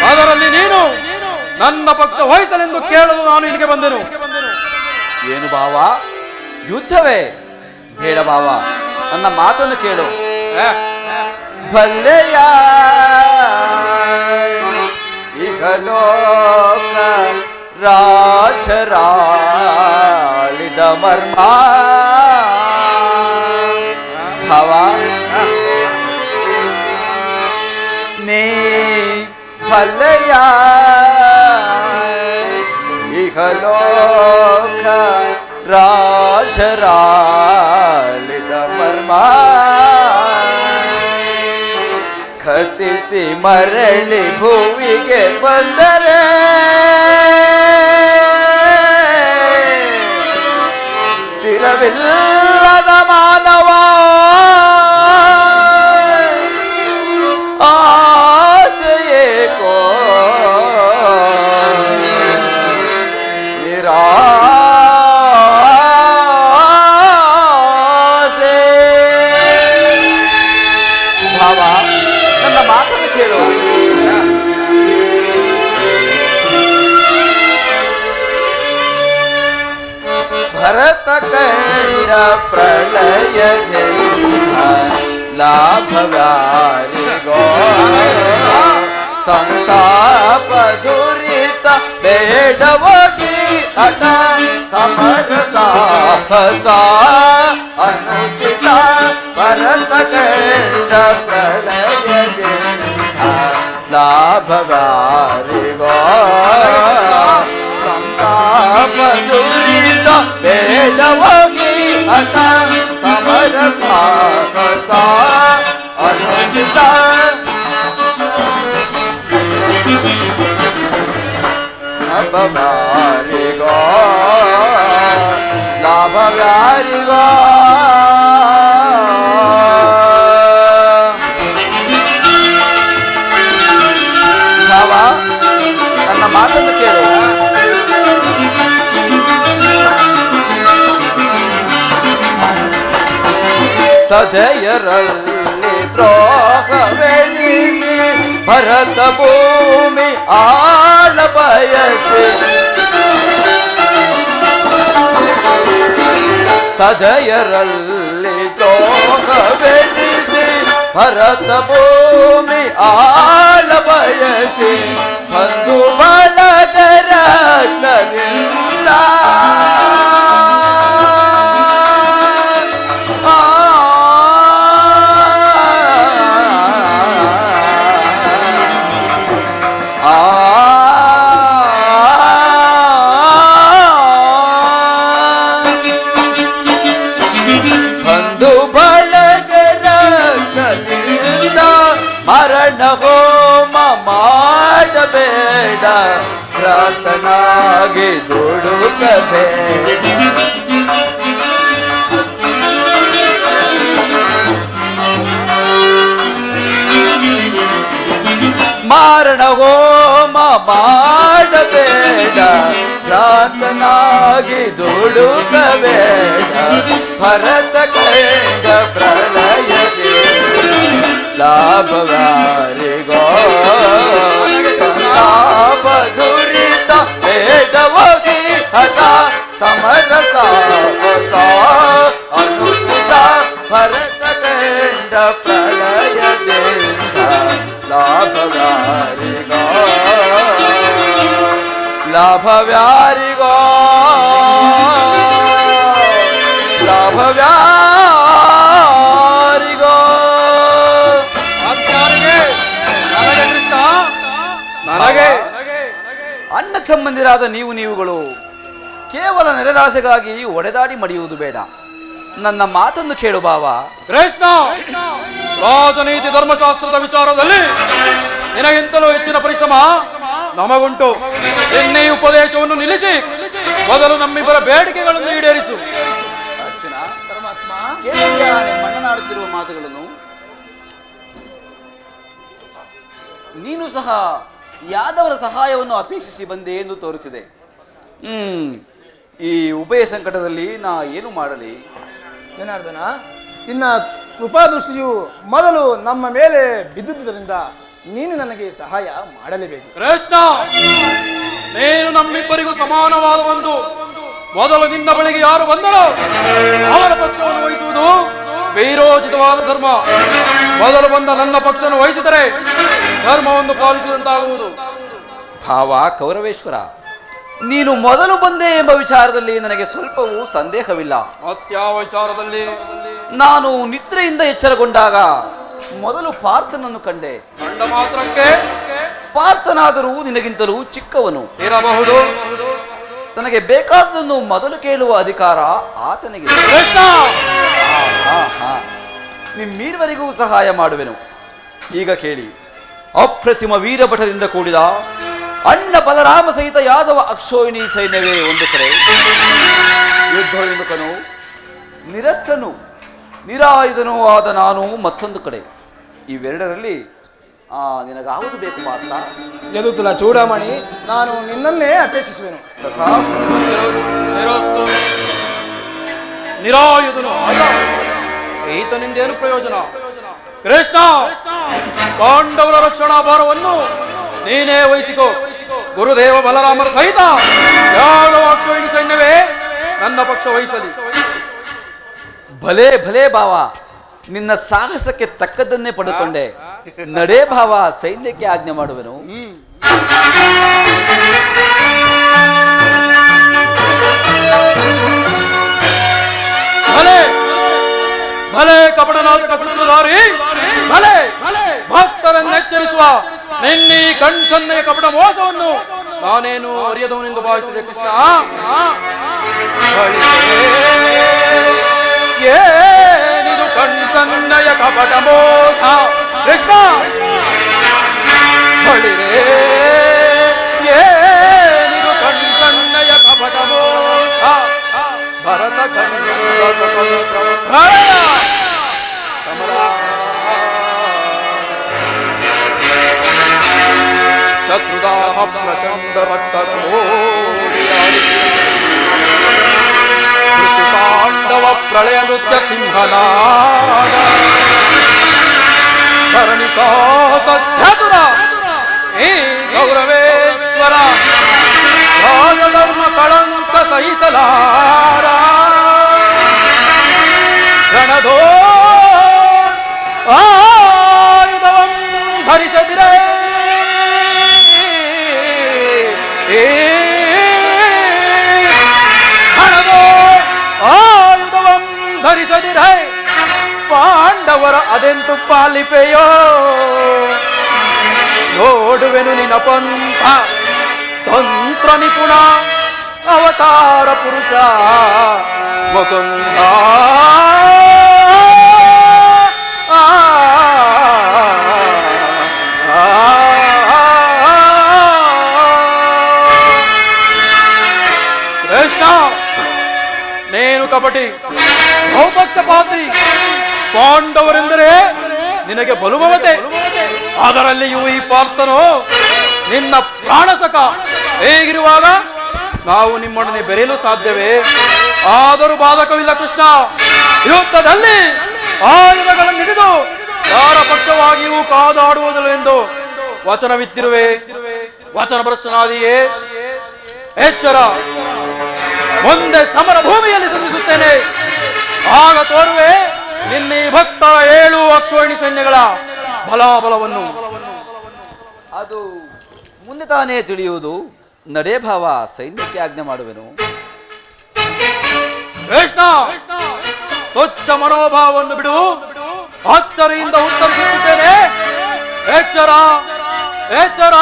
ಅದರಲ್ಲಿ ನೀನು ನನ್ನ ಪಕ್ಷ ವಹಿಸಲೆಂದು ಕೇಳಲು ನಾನು ಇಲ್ಲಿಗೆ ಬಂದೆನು. ಏನು ಭಾವ, ಯುದ್ಧವೇ? ಬೇಡ ಭಾವ, ನನ್ನ ಮಾತನ್ನು ಕೇಳು. ಭಲ್ಲೆಯ ಇಹಲೋಕ ರಾಜರಾಳಿದ ಮರ್ಮ ಭಾವ, ನೀ ಭಲ್ಲೆಯ ಇಹಲೋಕ ರಾಜರಾಳಿದ ಮರ್ಮ ಖತಿಸಿ ಮರಳಿ ಭೂವಿಗೆ ಬಂದರೆ ಸ್ಥಿರವಿಲ್ಲದ ಮಾನವ ಆಸೆಯೇಕೋ ನಿರಾಸೆ. ಭಾವ, ನನ್ನ ಮಾತನ್ನು ಕೇಳು. ಭರತ ಕಂಡ ಪ್ರಳಯದೆ ಲಾಭವ್ಯಾರಿಗೋ ಸಂತಾಪ ದುರಿತ ಬೇಡವಾಗಿ ಹಠ ಸಮರಸ ಅನುಚಿತ ಭರತ ಕಂಡ ಪ್ರಳಯದೆ ಲಾಭವ್ಯಾರಿಗೋ ಸಂತಾಪ ದುರಿತ ಬೇಡವಾಗಿ ಹಠ ಸಮರಸ ಅನುಚಿತ ಲಾಭವ್ಯಾರಿಗೋ ಲಾಭವ್ಯಾರಿಗೋ ಭಾವ ನನ್ನ ಮಾತನ್ನು ಕೇಳು. ಸದಯರಲ್ಲಿ ದ್ರೋಹವೆನಿಸಿ ಭರತ ಭೂಮಿ ಆಳ ಬಯಸಿ ಸದಯರಲ್ಲಿ ದ್ರೋಹವೆನಿಸಿ ಭರತ ಭೂಮಿ ಆಳ ಬಯಸಿ ಬಂಧು ಬಳಗರ ಮರಣ ಹೋಮ ಮಾಡಬೇಡ ಪ್ರಾರ್ಥನಾಗಿ ದುಡುಕಬೇಡ ಮಾರಣ ಹೋಮ ಮಾಡಬೇಡ ಪ್ರಾರ್ಥನಾಗಿ ದುಡುಕಬೇಡ ಭರತ ಕಂಡ ಪ್ರಳಯದೆ ಲಾಭವ್ಯಾರಿಗೋ ಸಂತಾಪ ದುರಿತ ಬೇಡವಾಗಿ ಹಠ ಸಮರಸ ಅನುಚಿತ ಭರತ ಕಂಡ ಪ್ರಳಯದಿಂದ ಲಾಭವ್ಯಾರಿಗೋ ಲಾಭವ್ಯಾರಿಗೋ ಲಾಭವ್ಯಾರಿಗೋ ಅಣ್ಣ ತಮ್ಮಂದಿರಾದ ನೀವುಗಳು ಕೇವಲ ನೆರೆದಾಸೆಗಾಗಿ ಒಡೆದಾಡಿ ಮಡಿಯುವುದು ಬೇಡ. ನನ್ನ ಮಾತನ್ನು ಕೇಳು ಬಾವ. ಕೃಷ್ಣ, ರಾಜನೀತಿ ಧರ್ಮಶಾಸ್ತ್ರದ ವಿಚಾರದಲ್ಲಿ ನಿನಗಿಂತಲೂ ಹೆಚ್ಚಿನ ಪರಿಶ್ರಮ ನಮಗುಂಟು. ಎನ್ನೇ ಉಪದೇಶವನ್ನು ನಿಲ್ಲಿಸಿ ಮೊದಲು ನಮ್ಮಿಬ್ಬರ ಬೇಡಿಕೆಗಳನ್ನು ಈಡೇರಿಸು. ಅರ್ಚನಾ, ಪರಮಾತ್ಮ ಮಣ್ಣನಾಡುತ್ತಿರುವ ಮಾತುಗಳನ್ನು ನೀನು ಸಹ ಯಾದವರ ಸಹಾಯವನ್ನು ಅಪೇಕ್ಷಿಸಿ ಬಂದೆ ಎಂದು ತೋರುತ್ತಿದೆ. ಈ ಉಭಯ ಸಂಕಟದಲ್ಲಿ ನಾ ಏನು ಮಾಡಲಿ? ಜನಾರ್ದನ, ನಿನ್ನ ಕೃಪಾದೃಷ್ಟಿಯು ಮೊದಲು ನಮ್ಮ ಮೇಲೆ ಬಿದ್ದುದರಿಂದ ನೀನು ನನಗೆ ಸಹಾಯ ಮಾಡಲೇಬೇಕು. ಕೃಷ್ಣ, ನೀನು ನಮ್ಮಿಬ್ಬರಿಗೂ ಸಮಾನವಾದ ಒಂದು ಮೊದಲು ನಿನ್ನ ಬಳಿಗೆ ಯಾರು ಬಂದರೋ ಅವರ ಪಕ್ಷವನ್ನು ವಹಿಸುವುದು ವೀರೋಚಿತವಾದ ಧರ್ಮ. ಮೊದಲು ಬಂದ ನನ್ನ ಪಕ್ಷವನ್ನು ವಹಿಸಿದರೆ ಧರ್ಮವನ್ನು ಪಾಲಿಸಿದಂತಾಗುವುದು. ಭಾವ ಕೌರವೇಶ್ವರ, ನೀನು ಮೊದಲು ಬಂದೆ ಎಂಬ ವಿಚಾರದಲ್ಲಿ ನನಗೆ ಸ್ವಲ್ಪವೂ ಸಂದೇಹವಿಲ್ಲ. ಮತ್ಯಾವ ವಿಚಾರದಲ್ಲಿ? ನಾನು ನಿದ್ರೆಯಿಂದ ಎಚ್ಚರಗೊಂಡಾಗ ಮೊದಲು ಪಾರ್ಥನನ್ನು ಕಂಡೆ. ಕಂಡ ಮಾತ್ರಕ್ಕೆ ಪಾರ್ಥನಾದರೂ ನಿನಗಿಂತಲೂ ಚಿಕ್ಕವನು ಇರಬಹುದು. ತನಗೆ ಬೇಕಾದನ್ನು ಮೊದಲು ಕೇಳುವ ಅಧಿಕಾರ ಆತನಿಗೆ. ನಿಮ್ಮೀರ್ವರಿಗೂ ಸಹಾಯ ಮಾಡುವೆನು. ಈಗ ಕೇಳಿ. ಅಪ್ರತಿಮ ವೀರಭಟರಿಂದ ಕೂಡಿದ ಅಣ್ಣ ಬಲರಾಮ ಸಹಿತ ಯಾದವ ಅಕ್ಷೋಹಿಣಿ ಸೈನ್ಯವೇ ಒಂದು ಕಡೆ, ಯುದ್ಧೋನ್ಮುಖನು ನಿರಸ್ತ್ರನು ನಿರಾಯುಧನೂ ಆದ ನಾನು ಮತ್ತೊಂದು ಕಡೆ. ಇವೆರಡರಲ್ಲಿ ನಿನಗಾವುದು ಬೇಕು ಮಾತ್ರ? ಯದುಕುಲ ಚೂಡಾಮಣಿ, ನಾನು ನಿನ್ನನ್ನೇ ಅಪೇಕ್ಷಿಸುವೆನು. ತಥಾಸ್ತು. ನಿರಾಯುಧನು ಈತನಿಂದೇನು ಪ್ರಯೋಜನ? ಕೃಷ್ಣ, ಪಾಂಡವರ ರಕ್ಷಣಾ ಭಾರವನ್ನು ನೀನೇ ವಹಿಸಿಕೋ. ಗುರುದೇವ ಬಲರಾಮರ ಸಹಿತ ಯಾದವ ಅಕ್ಷೋಹಿಣಿ ಸೈನ್ಯವೇ ನನ್ನ ಪಕ್ಷ ವಹಿಸಲಿ. ಭಲೇ ಭಲೇ ಭಾವ, ನಿನ್ನ ಸಾಹಸಕ್ಕೆ ತಕ್ಕದ್ದನ್ನೇ ಪಡೆದುಕೊಂಡೆ. ನಡೇ ಭಾವ, ಸೈನ್ಯಕ್ಕೆ ಆಜ್ಞೆ ಮಾಡುವೆನು. ಭಲೆ ಭಲೆ ಕಪಟನಾಥಕ ಸೂತ್ರಧಾರಿ, ಭಲೆ ಭಕ್ತರನ್ನು ಎಚ್ಚರಿಸುವ ನಿನ್ನೀ ಕಣ್ಸನ್ನೆಯ ಕಪಟ ಮೋಸವನ್ನು ನಾನೇನು ಅರಿಯದವನೆಂದು ಭಾವಿಸಿದೆ ಕೃಷ್ಣ. ಏನಿದು ಕಣ್ಸನ್ನಯ ಕಪಟ ಮೋಸ ಕೃಷ್ಣ? ಬಳಿರೇ ಏನಿದು ಕಣ್ಸನ್ನಯ ಕಪಟ ಮೋಸ? ಭರತ ಶತ್ರುದಾಹ ಪ್ರಚಂಡ ರಕ್ತ ಪಾಂಡವ ಪ್ರಳಯ ನೃತ್ಯ ಸಿಂಹನಾದ ಧರಣಿ ಸಾಹಸಧ್ಯಾತುರ ಈ ಗೌರವೇಶ್ವರ ರಾಜಧರ್ಮ ಕಳಂಕ ಸಹಿಸಲಾರ ರಣಧೋ ಆಯುಧವಂ ಧರಿಸದಿರೇ ರಣಧೋ ಆಯುಧವಂ ಧರಿಸದಿರೇ ಪಾಂಡವರ ಅದೆಂತು ಪಾಲಿಪೆಯೋ ನೋಡುವೆನು ನಿನ್ನ ಪಂಥ ತಂತ್ರ ನಿಪುಣ ಅವತಾರ ಪುರುಷ ಮುಕುಂದ. ಕೃಷ್ಣ, ನೇನು ಕಪಟಿ, ಬಹುಪಕ್ಷಪಾತ್ರಿ. ಪಾಂಡವರೆಂದರೆ ನಿನಗೆ ಬಲುಮಮತೆ. ಅದರಲ್ಲಿಯೂ ಈ ಪಾರ್ಥನು ನಿನ್ನ ಪ್ರಾಣಸಕ. ಹೇಗಿರುವಾಗ ನಾವು ನಿಮ್ಮೊಡನೆ ಬೆರೆಯಲು ಸಾಧ್ಯವೇ? ಆದರೂ ಬಾಧಕವಿಲ್ಲ ಕೃಷ್ಣ. ಯುದ್ಧದಲ್ಲಿ ಆಯುಧಗಳನ್ನು ಹಿಡಿದು ಯಾರ ಪಕ್ಷವಾಗಿಯೂ ಕಾದಾಡುವುದಿಲ್ಲವೆಂದು ವಚನವಿತ್ತಿರುವೆ. ವಚನ ಭ್ರಷ್ಟನಾದಿಯೇ, ಎಚ್ಚರ. ಮುಂದೆ ಸಮರ ಭೂಮಿಯಲ್ಲಿ ಸಂಧಿಸುತ್ತೇನೆ. ಆಗ ತೋರುವೆ ನಿನ್ನೆ ಭಕ್ತರ 7 ಅಕ್ಷೋಹಿಣಿ ಸೈನ್ಯಗಳ ಬಲಾಬಲವನ್ನು. ಅದು ಮುಂದೆ ತಾನೇ ತಿಳಿಯುವುದು. ನಡೇ ಭಾವ, ಸೈನ್ಯಕ್ಕೆ ಆಜ್ಞೆ ಮಾಡುವೆನು. ಕೃಷ್ಣ, ತುಚ್ಛ ಮನೋಭಾವವನ್ನು ಬಿಡು. ಅಚ್ಚರಿಯಿಂದ ಉತ್ತರಿಸುತ್ತಿದ್ದೇನೆ. ಎಚ್ಚರ, ಎಚ್ಚರ,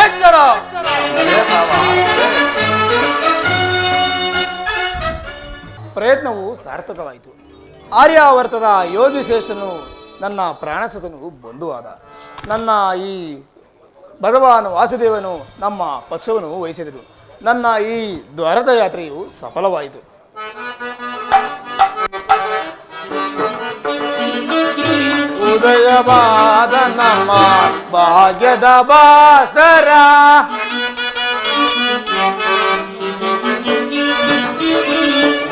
ಎಚ್ಚರ. ನಡೇ ಭಾವ. ಪ್ರಯತ್ನವು ಸಾರ್ಥಕವಾಯಿತು. ಆರ್ಯಾವರ್ತದ ಯೋಗಿಶ್ರೇಷ್ಠನು ನನ್ನ ಪ್ರಾಣಸಕನು ಬಂಧುವಾದ. ನನ್ನ ಈ ಭಗವಾನ್ ವಾಸುದೇವನು ನಮ್ಮ ಪಕ್ಷವನ್ನು ವಹಿಸಿದರು. ನನ್ನ ಈ ದ್ವಾರದ ಯಾತ್ರೆಯು ಸಫಲವಾಯಿತು. ಉದಯವಾದ ನಮ್ಮ ಭಾಗ್ಯದ ಭಾಸ್ಕರ,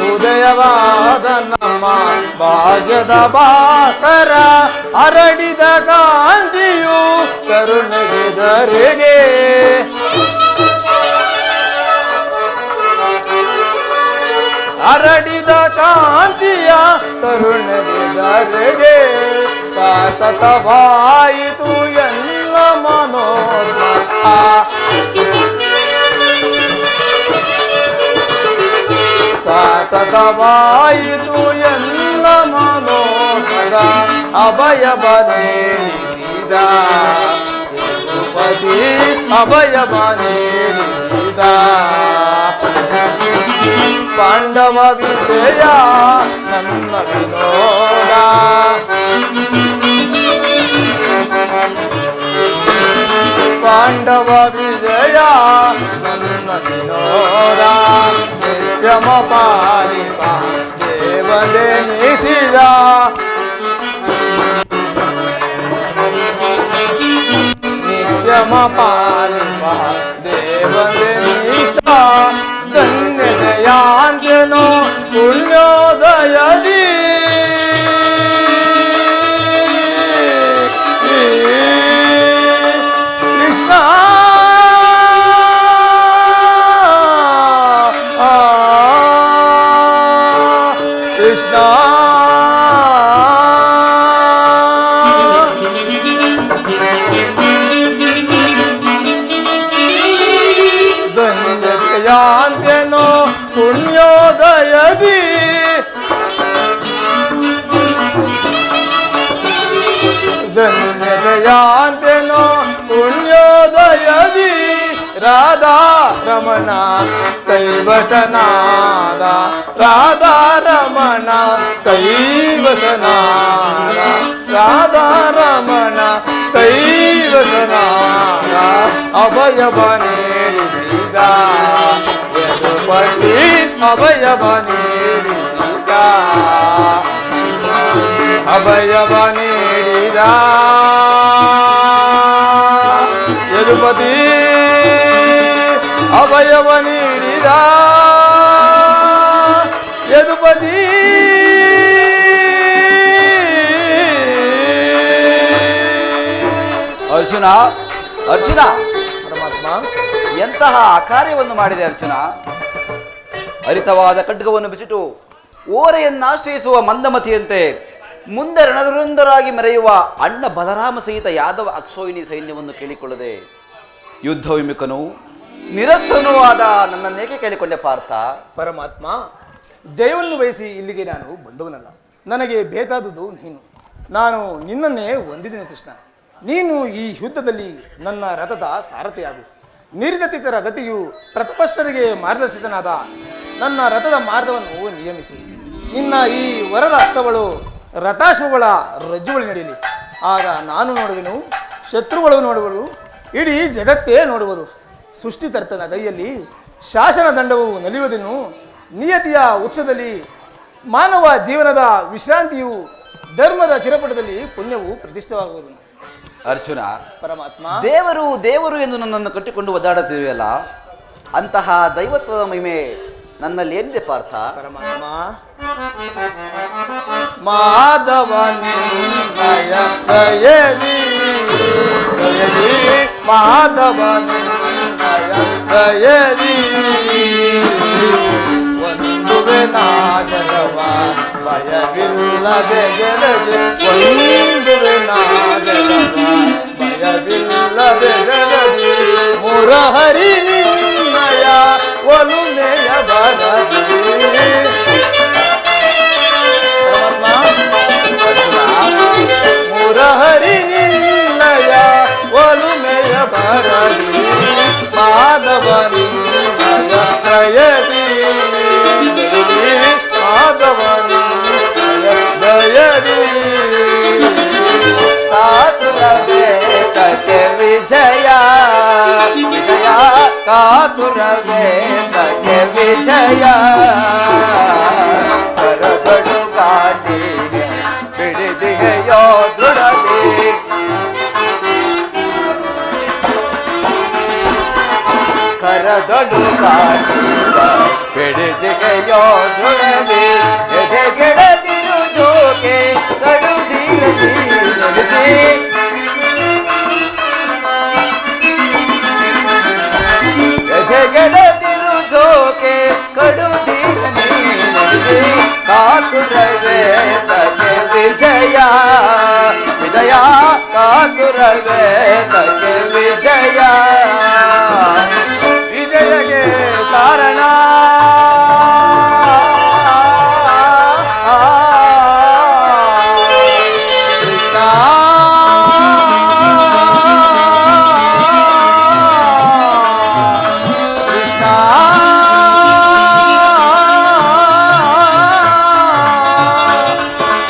ಉದಯವಾದ ನಮ್ಮ ಭಾಗ್ಯದ ಭಾಸ್ಕರ, ಅರಡಿದ ಕಾಂತಿಯು ಕರುಣೆಗೆ ಧರೆಗೆ, ಅರಡಿದ ಕಾಂತಿಯ ಕರುಣೆಗೆ ಧರೆಗೆ, ಸತತವಾಯಿತು ಎಲ್ಲ ಮನೋರಥ. ಸತತವಾಯಿತು ಎಲ್ಲ ಮನೋರಥ. ಅಭಯ ಬನೇರಿಸಿದ ತಿರುಪತಿ, ಅಭಯ ಬನೇರಿಸಿದ ಪಾಂಡವ ವಿಜಯ ನನ್ನ ವಿನೋದ. ಪಾಂಡವ ವಿಜಯ ನನ್ನ ವಿನೋದ. ನಿತ್ಯಮ ಪಾಲಿಪ ದೇವನೆನಿಸಿದ, ನಿತ್ಯಮ ಪಾಲಿಪ ದೇವನೆನಿಸ. ಧನ್ಯದಯಾಂಜನೋ ಪುಣ್ಯೋದಯದಿ, ಕೃಷ್ಣ ಆ ಕೃಷ್ಣ ಧನ್ಯತೆಯಾಂತೆನೋ ಪುಣ್ಯೋದಯದಿ ಧನ್ಯತೆಯಾಂತೆನೋ ಪುಣ್ಯೋದಯದಿ ರಾಧಾ ರಮಣ ಕೈವಶನಾದ ರಾಧಾ ರಮಣ ಕೈವಶನಾದ ರಾಧಾ ರಮಣ ಕೈವಶನಾದ ಅಭಯವ ನೀಡಿಸಿದ ಯದುಪತಿ ಅಭಯವ ನೀಡಿಸಿದ ಅಭಯವ ನೀಡಿದ ಯದುಪತಿ ಅಭಯವ ನೀಡಿದ ಯದುಪತಿ ಅರ್ಜುನ ಅರ್ಜುನ ಪರಮಾತ್ಮ ಎಂತಹ ಕಾರ್ಯವನ್ನು ಮಾಡಿದೆ ಅರ್ಜುನ. ಹರಿತವಾದ ಖಡ್ಗವನ್ನು ಬಿಸಿಟು ಓರೆಯನ್ನಾಶ್ರಯಿಸುವ ಮಂದಮತಿಯಂತೆ ಮುಂದೆ ರಣಧುರಂಧರಾಗಿ ಮೆರೆಯುವ ಅಣ್ಣ ಬಲರಾಮ ಸಹಿತ ಯಾದವ ಅಕ್ಷೋಹಿಣಿ ಸೈನ್ಯವನ್ನು ಕೇಳಿಕೊಳ್ಳದೆ ಯುದ್ಧ ವಿಮುಖನು ನಿರಸ್ತ್ರನೂ ಆದ ನನ್ನನ್ನೇಕೆ ಕೇಳಿಕೊಂಡೆ ಪಾರ್ಥ? ಪರಮಾತ್ಮ, ಜಯವನ್ನು ಬಯಸಿ ಇಲ್ಲಿಗೆ ನಾನು ಬಂದವನಲ್ಲ. ನನಗೆ ಬೇಕಾದುದು ನೀನು. ನಾನು ನಿನ್ನನ್ನೇ ಹೊಂದಿದ್ದೀನಿ ಕೃಷ್ಣ. ನೀನು ಈ ಯುದ್ಧದಲ್ಲಿ ನನ್ನ ರಥದ ಸಾರಥಿಯಾಗು. ನಿರ್ಗತಿತರ ಗತಿಯು ಪ್ರತಪಷ್ಟರಿಗೆ ಮಾರ್ಗದರ್ಶಕನಾದ ನನ್ನ ರಥದ ಮಾರ್ಗವನ್ನು ನಿಯಮಿಸಿ. ನಿನ್ನ ಈ ವರದ ಹಸ್ತಗಳು ರಥಾಶ್ವಗಳ ರಜ್ಜುಗಳು ನಡೆಯಲಿ. ಆಗ ನಾನು ನೋಡುವೆನು, ಶತ್ರುಗಳು ನೋಡುವರು, ಇಡೀ ಜಗತ್ತೇ ನೋಡುವುದು. ಸೃಷ್ಟಿಕರ್ತನ ಕೈಯಲ್ಲಿ ಶಾಸನ ದಂಡವು ನಲಿಯುವುದನ್ನು, ನಿಯತಿಯ ಉತ್ಸದಲ್ಲಿ ಮಾನವ ಜೀವನದ ವಿಶ್ರಾಂತಿಯು, ಧರ್ಮದ ಚಿರಪಟದಲ್ಲಿ ಪುಣ್ಯವು ಪ್ರತಿಷ್ಠವಾಗುವುದು. ಅರ್ಜುನ, ಪರಮಾತ್ಮ, ದೇವರು ದೇವರು ಎಂದು ನನ್ನನ್ನು ಕಟ್ಟಿಕೊಂಡು ಒದ್ದಾಡುತ್ತಿರುವೆಯಲ್ಲ, ಅಂತಹ ದೈವತ್ವದ ಮಹಿಮೆ ನನ್ನಲ್ಲಿ ಏನಿದೆ ಪಾರ್ಥ? ಪರಮಾತ್ಮ, ಮಾಧವನಿನ್ನಯ ದಯದಿ ದಯದಿ ಮಾಧವನಿನ್ನಯ ದಯದಿ ಒಂದುವೆ ನಾಗರವ ಭಯವಿಲ್ಲದೆ ಗೆಲದೆ ಒಂದುವೆ ನಾಗರವ ಭಯವಿಲ್ಲದೆ ಗೆಲದೆ ಮುರಹರಿ ನಿನ್ನಯ ಒಲುಮೆಯ ಬರದಿ ಮುರಹರಿ ನಿನ್ನಯ ಒಲುಮೆಯ ಬರದಿ ಮಾಧವನಿನ್ನಯ ದಯದಿ ಮಾಧವನಿನ್ನಯ ದಯದಿ ಕಾತುರವೇತಕ್ಕೆ ವಿಜಯ ವಿಜಯ ಕಾತುರವೇತಕ್ಕೆ ವಿಜಯ ಕರಗಳು ಗಾಟಿಗೆ ಬಿಡಿದಿಗೆಯೋ ದೃಢದಿ ಕರದಳು ಗಾಟಿಗ ಬಿಡಿದಿಗೆಯೋ ದೃಢದಿ ಎದೆಗೆಡದಿರು ಜೋಕೆ ಕಡುದಿರದಿ ನಡೆಸಿ ಎದೆಗೆಡದಿರು ಜೋಕೆ ಕಡುದಿರದಿ ನಡೆಸಿ ಕಾತುರವೇ ತಗೆ ವಿಜಯ ವಿಜಯ ಕಾತುರವೇ ತಗೆ ವಿಜಯ ವಿಜಯಗೆ ಕಾರಣ ಕೃಷ್ಣ ಕೃಷ್ಣ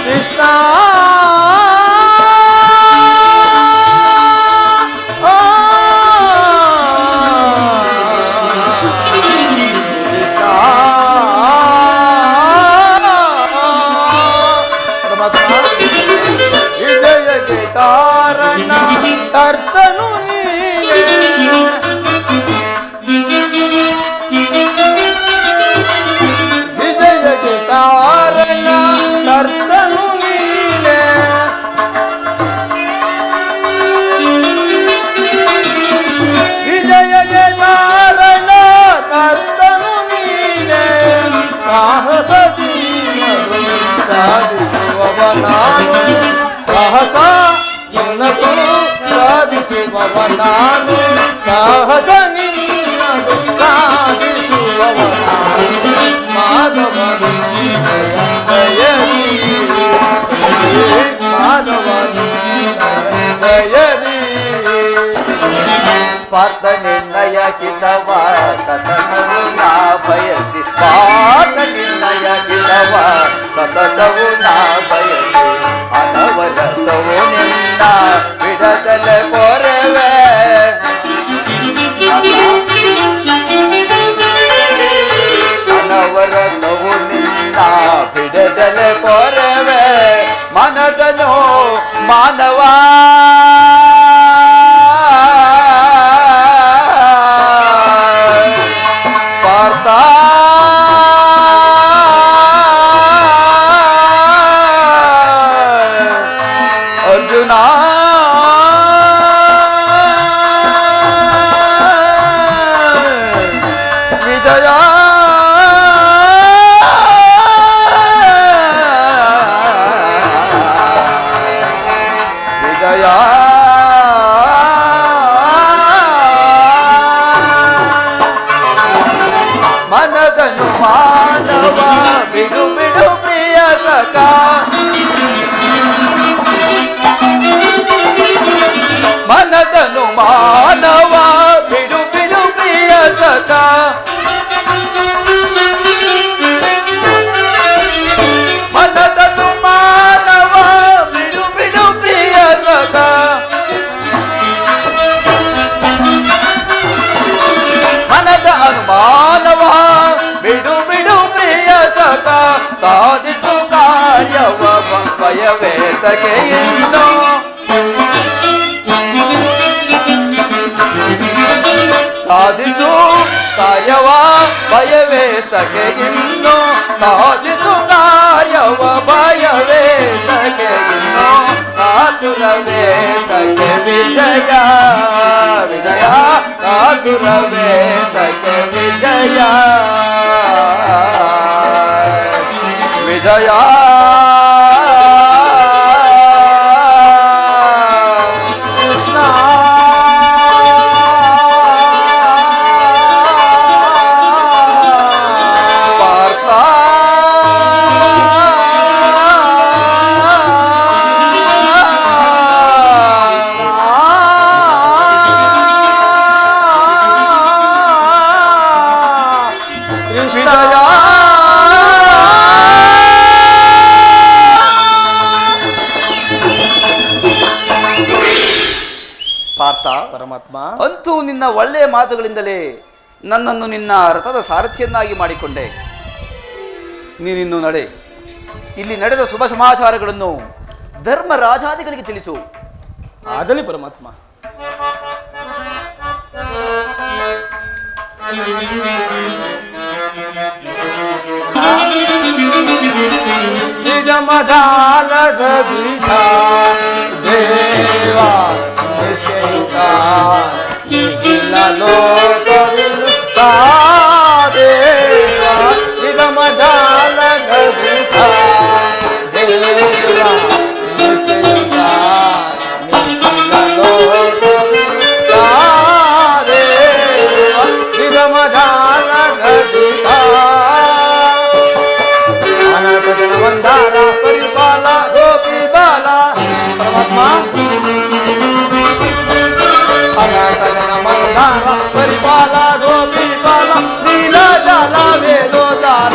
ಕೃಷ್ಣ ವಿಜಯಕ್ಕೆ ಕಾರಣ ಕರ್ತನು ನೀನೇ ವಿಜಯಕ್ಕೆ ಕಾರಣ ಕರ್ತನು ನೀನೇ ವಿಜಯಕ್ಕೆ ಕಾರಣ ಕರ್ತನು ನೀನೇ ಸಾಹಸದಿ ನಾನು ಸಾಹಸ ನಿನ್ನದು ಸಾಧಿಸುವವ ಮಾಧವನು ದಯದಿ ಮಾಧವನು ದಯದಿ ಪಾರ್ಥ ನಿರ್ಣಯ ಕಿತವ ಸತತವು ನಾ ಬಯಸಿ ಪಾರ್ಥ ನಿರ್ಣಯ ಕಿತವ ಸತತವು ನಾ ಬಯಸಿ ಅನವರತವು ನಿನ್ನ ಬಿಡದಲೆ ಕೊರವೆ ಅನವರತವು ನಿನ್ನ ಬಿಡದಲೆ ಕೊರವೆ ಮನದನು ಮಾನವ ಅರ್ಜುನ ವಿಜಯ ವಿಜಯ ಮನದನು ಮಾನವ ಬಿಡು ಬಿಡು ಪ್ರಿಯ ಸಖ ಮನದನು ಮಾನವ ಬಿಡು ಬಿಡು ಪ್ರಿಯ ಸಖ ಮನದನು ಮಾನವ ಬಿಡು ಬಿಡು ಪ್ರಿಯ ಸಖ ಮನದ ಅನುಮಾನವ ಬಿಡು ಬಿಡು ಪ್ರಿಯ ಸಖ ಸಾಧಿಸು ಕಾರ್ಯವ ಭಯವೇತಕೆ ಎಂದು ಸಾಧಿಸು ಕಾರ್ಯವ ಭಯವೇತಕೆ ಇನ್ನು ಸಾಧಿಸು ಕಾರ್ಯವ ಭಯವೇತಕೆ ಇನ್ನು ಕಾತುರವೇತಕೆ ವಿಜಯ ವಿಜಯ ಕಾತುರವೇತಕೆ ವಿಜಯ ವಿಜಯ ಪಾರ್ಥ ಪರಮಾತ್ಮ ಅಂತೂ ನಿನ್ನ ಒಳ್ಳೆಯ ಮಾತುಗಳಿಂದಲೇ ನನ್ನನ್ನು ನಿನ್ನ ರಥದ ಸಾರಥಿಯನ್ನಾಗಿ ಮಾಡಿಕೊಂಡೆ. ನೀನಿನ್ನು ನಡೆ. ಇಲ್ಲಿ ನಡೆದ ಶುಭ ಸಮಾಚಾರಗಳನ್ನು ಧರ್ಮ ರಾಜಾದಿಗಳಿಗೆ ತಿಳಿಸು. ಆಗಲಿ ಪರಮಾತ್ಮ. ನಿಜ ಮಜಾಲದ ಗೀತ ದೇವಾ ನಿಖಿಲ ಲೋಕವಿರುತ್ತಾ ದೇವಾ ನಿಜ ಮಜಾಲದ ಗೀತ ದೇವಾ ನಿಖಿಲ ಲೋಕವಿರುತ್ತಾ ದೇವಾ ನಿಜ ಮಜಾಲದ ಗೀತ ಮಂದಾರ ಪರಿಪಾಲ ಗೋಪಿ ಬಾಲ ಪರಮಾತ್ಮ ಮಂದಾರ ಪರಿಪಾಲ ಗೋಪಿ ಬಾಲ ನೀಲ ಜಲ ವೇದೋದಾರ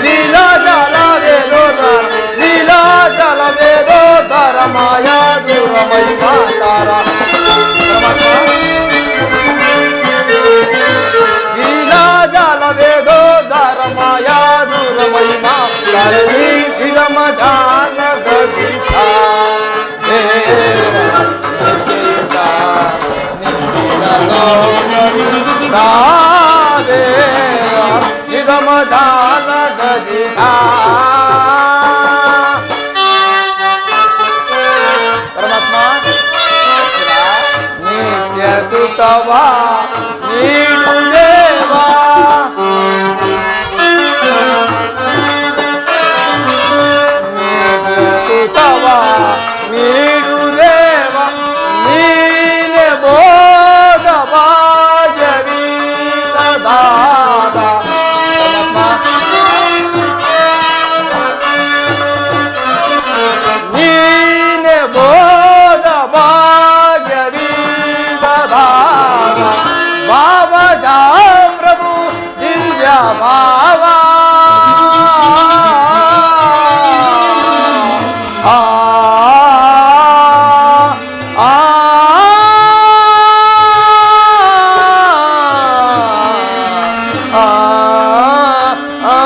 ನೀಲ ಜಲ ವೇದೋದಾರ ನೀಲ ಜಲ ವೇದೋದಾರ ಮಾಯಾ ದೇವಮಯ ಮಾತಾರ ಪರಮಾತ್ಮ ನೀಲ ಜಲ ವೇದೋದಾರ ಮಾಯಾ ಮಹಿಮಾ ಕರಣಿ ಗಿರಮ ಜಾನ ಗೀತಾ ಗಿರಮ ಜಾನ ಗೀತಾ ಪರಮಾತ್ಮ ನಿತ್ಯ ಸುತವಾ ನೀಡು ದೇವಾ ನೀಡು ದೇವಾ ಆ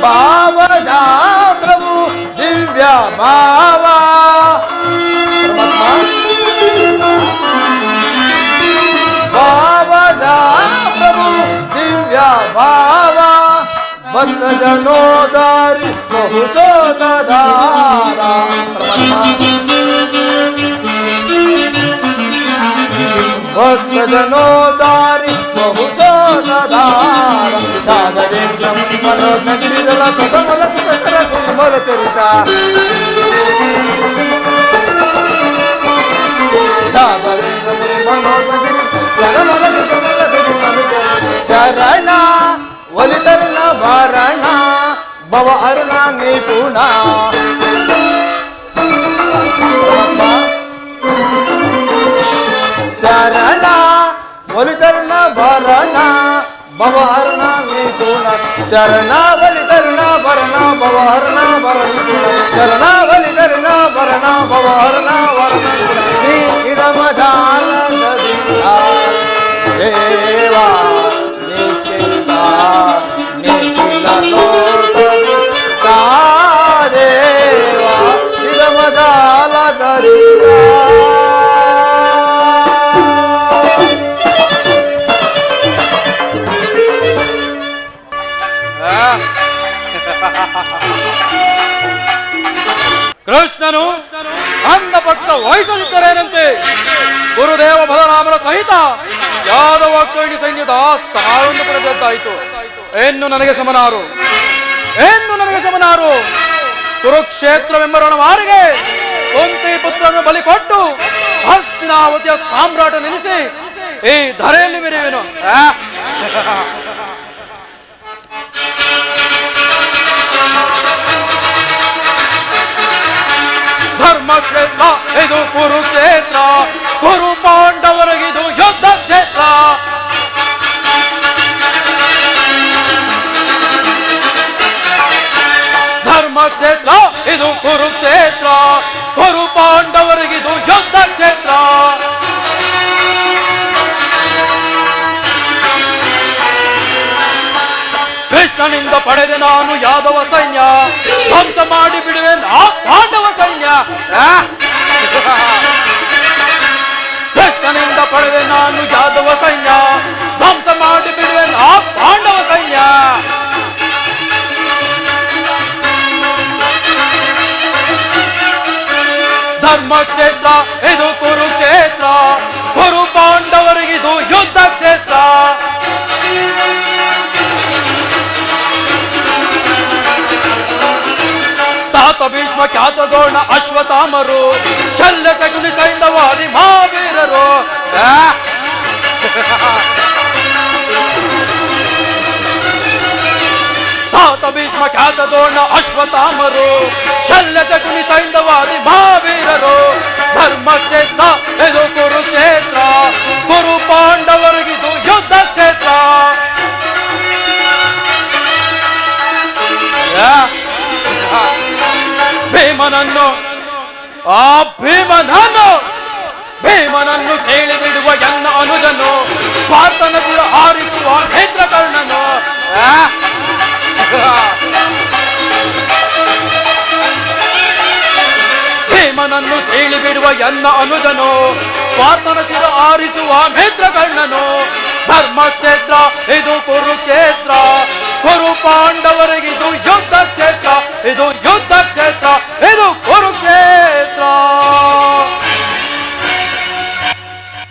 ಭಾವದ ಪ್ರಭು ದಿವ್ಯ ಭಾವ ಭಾವದ ಪ್ರಭು ದಿವ್ಯ ಭಾವ ಭಕ್ತ ಜನೋದಾರಿ ಬಹುಶೋಧಾರ ಭಕ್ತ ಜನೋದಾರಿ ಬಹುಶೋಧಾರ ಮನೋಗಿರಿದಲ ಸುಖಮಲ ಸುಖಕರ ಸುಮಲ ಚರಿತ ಚರಣ ಒಲಿತರಣ ಭರಣ ಭವ ಅರುಣ ನಿಪುಣ ಚರಣ ಒಲಿತರಣ ಭರಣ ಭವ ಅರುಣ ನಿಪುಣ ಚರಣ ಒಲಿತರಣ ಭರಣ ಭವ ಅರುಣ ಭರಣ ಚರಣ ಒಲಿತರಣ ಭರಣ ಭವ ಅರುಣ ವರಣ ದೇವಾ ನಿಖಿಲ ನಿಖಿಲ ದೇವಾ ನಿಗಮದಾಲ ದರಿಗ ಕೃಷ್ಣನು ನನ್ನ ಪಕ್ಷ ವಹಿಸಲಿದ್ದರೇನಂತೆ ಗುರುದೇವ ಬಲರಾಮನ ಸಹಿತ ಯಾದವ ಅಕ್ಷೋಹಿಣಿ ಸೈನ್ಯದ ಸಹಾಯವನ್ನು ಪಡೆದದ್ದಾಯಿತು. ಏನು ನನಗೆ ಸಮನಾರು ಕುರುಕ್ಷೇತ್ರವೆಂಬ ರಣವಾರಿಗೆ ಕುಂತಿ ಪುತ್ರನ ಬಲಿ ಕೊಟ್ಟು ಹಸ್ತಿನಾವತಿಯ ಸಾಮ್ರಾಟ ನೆನೆಸಿ ಈ ಧರೆಯಲ್ಲಿ ಮೆರೆಯುವೆನು. ಧರ್ಮಕ್ಷೇತ್ರ ಇದು ಕುರುಕ್ಷೇತ್ರ, ಕುರು ಪಾಂಡವರಿಗಿದು ಯುದ್ಧ ಕ್ಷೇತ್ರ. ಧರ್ಮಕ್ಷೇತ್ರ ಇದು ಕುರುಕ್ಷೇತ್ರ, ಕುರು ಪಾಂಡವರಿಗಿದು ಯುದ್ಧ ಕ್ಷೇತ್ರ. ಕೃಷ್ಣನಿಂದ ಪಡೆದೆ ನಾನು ಯಾದವ ಸೈನ್ಯ, ಧ್ವಂಸ ಮಾಡಿ ಬಿಡುವೆ ಆ ಪಾಂಡವ ಸೈನ್ಯ. ಕೃಷ್ಣನಿಂದ ಪಡೆದೆ ನಾನು ಯಾದವ ಸೈನ್ಯ, ಧ್ವಂಸ ಮಾಡಿ ಬಿಡುವೆ ಆ ಪಾಂಡವ ಸೈನ್ಯ. ಧರ್ಮಕ್ಷೇತ್ರ ಇದು ಕುರುಕ್ಷೇತ್ರ, ಕುರು ಪಾಂಡವರಿಗಿದು ಯುದ್ಧ ಕ್ಷೇತ್ರ. ತಾತ ಭೀಷ್ಮ ಖ್ಯಾತ ದ್ರೋಣ ಅಶ್ವತ್ಥಾಮರು, ಶಲ್ಯ ಶಕುನಿ ಸೈಂಧವಾದಿ ಮಹಾವೀರರು. ತಾತ ಭೀಷ್ಮ ಖ್ಯಾತ ದ್ರೋಣ ಅಶ್ವತ್ಥಾಮರು, ಶಲ್ಯ ಶಕುನಿ ಸೈಂಧವಾದಿ ಮಹಾವೀರರು. ಧರ್ಮಕ್ಷೇತ್ರ ಇದು ಕುರುಕ್ಷೇತ್ರ, ಕುರು ಪಾಂಡವರಿಗಿದು ಯುದ್ಧ ಕ್ಷೇತ್ರ. ಭೀಮನನ್ನು ಹೇಳಿ ಬಿಡುವ ಎನ್ನ ಅನುಜನು, ಪಾರ್ಥನ ತಿರ ಹಾರಿಸುವ ನೇತ್ರಕರ್ಣನು. ಭೀಮನನ್ನು ಹೇಳಿ ಬಿಡುವ ಎನ್ನ ಅನುಜನು, ಪಾರ್ಥನ ತಿರ ಹಾರಿಸುವ ನೇತ್ರಕರ್ಣನು. ಧರ್ಮಕ್ಷೇತ್ರ ಇದು ಕುರುಕ್ಷೇತ್ರ, ಕುರು ಪಾಂಡವ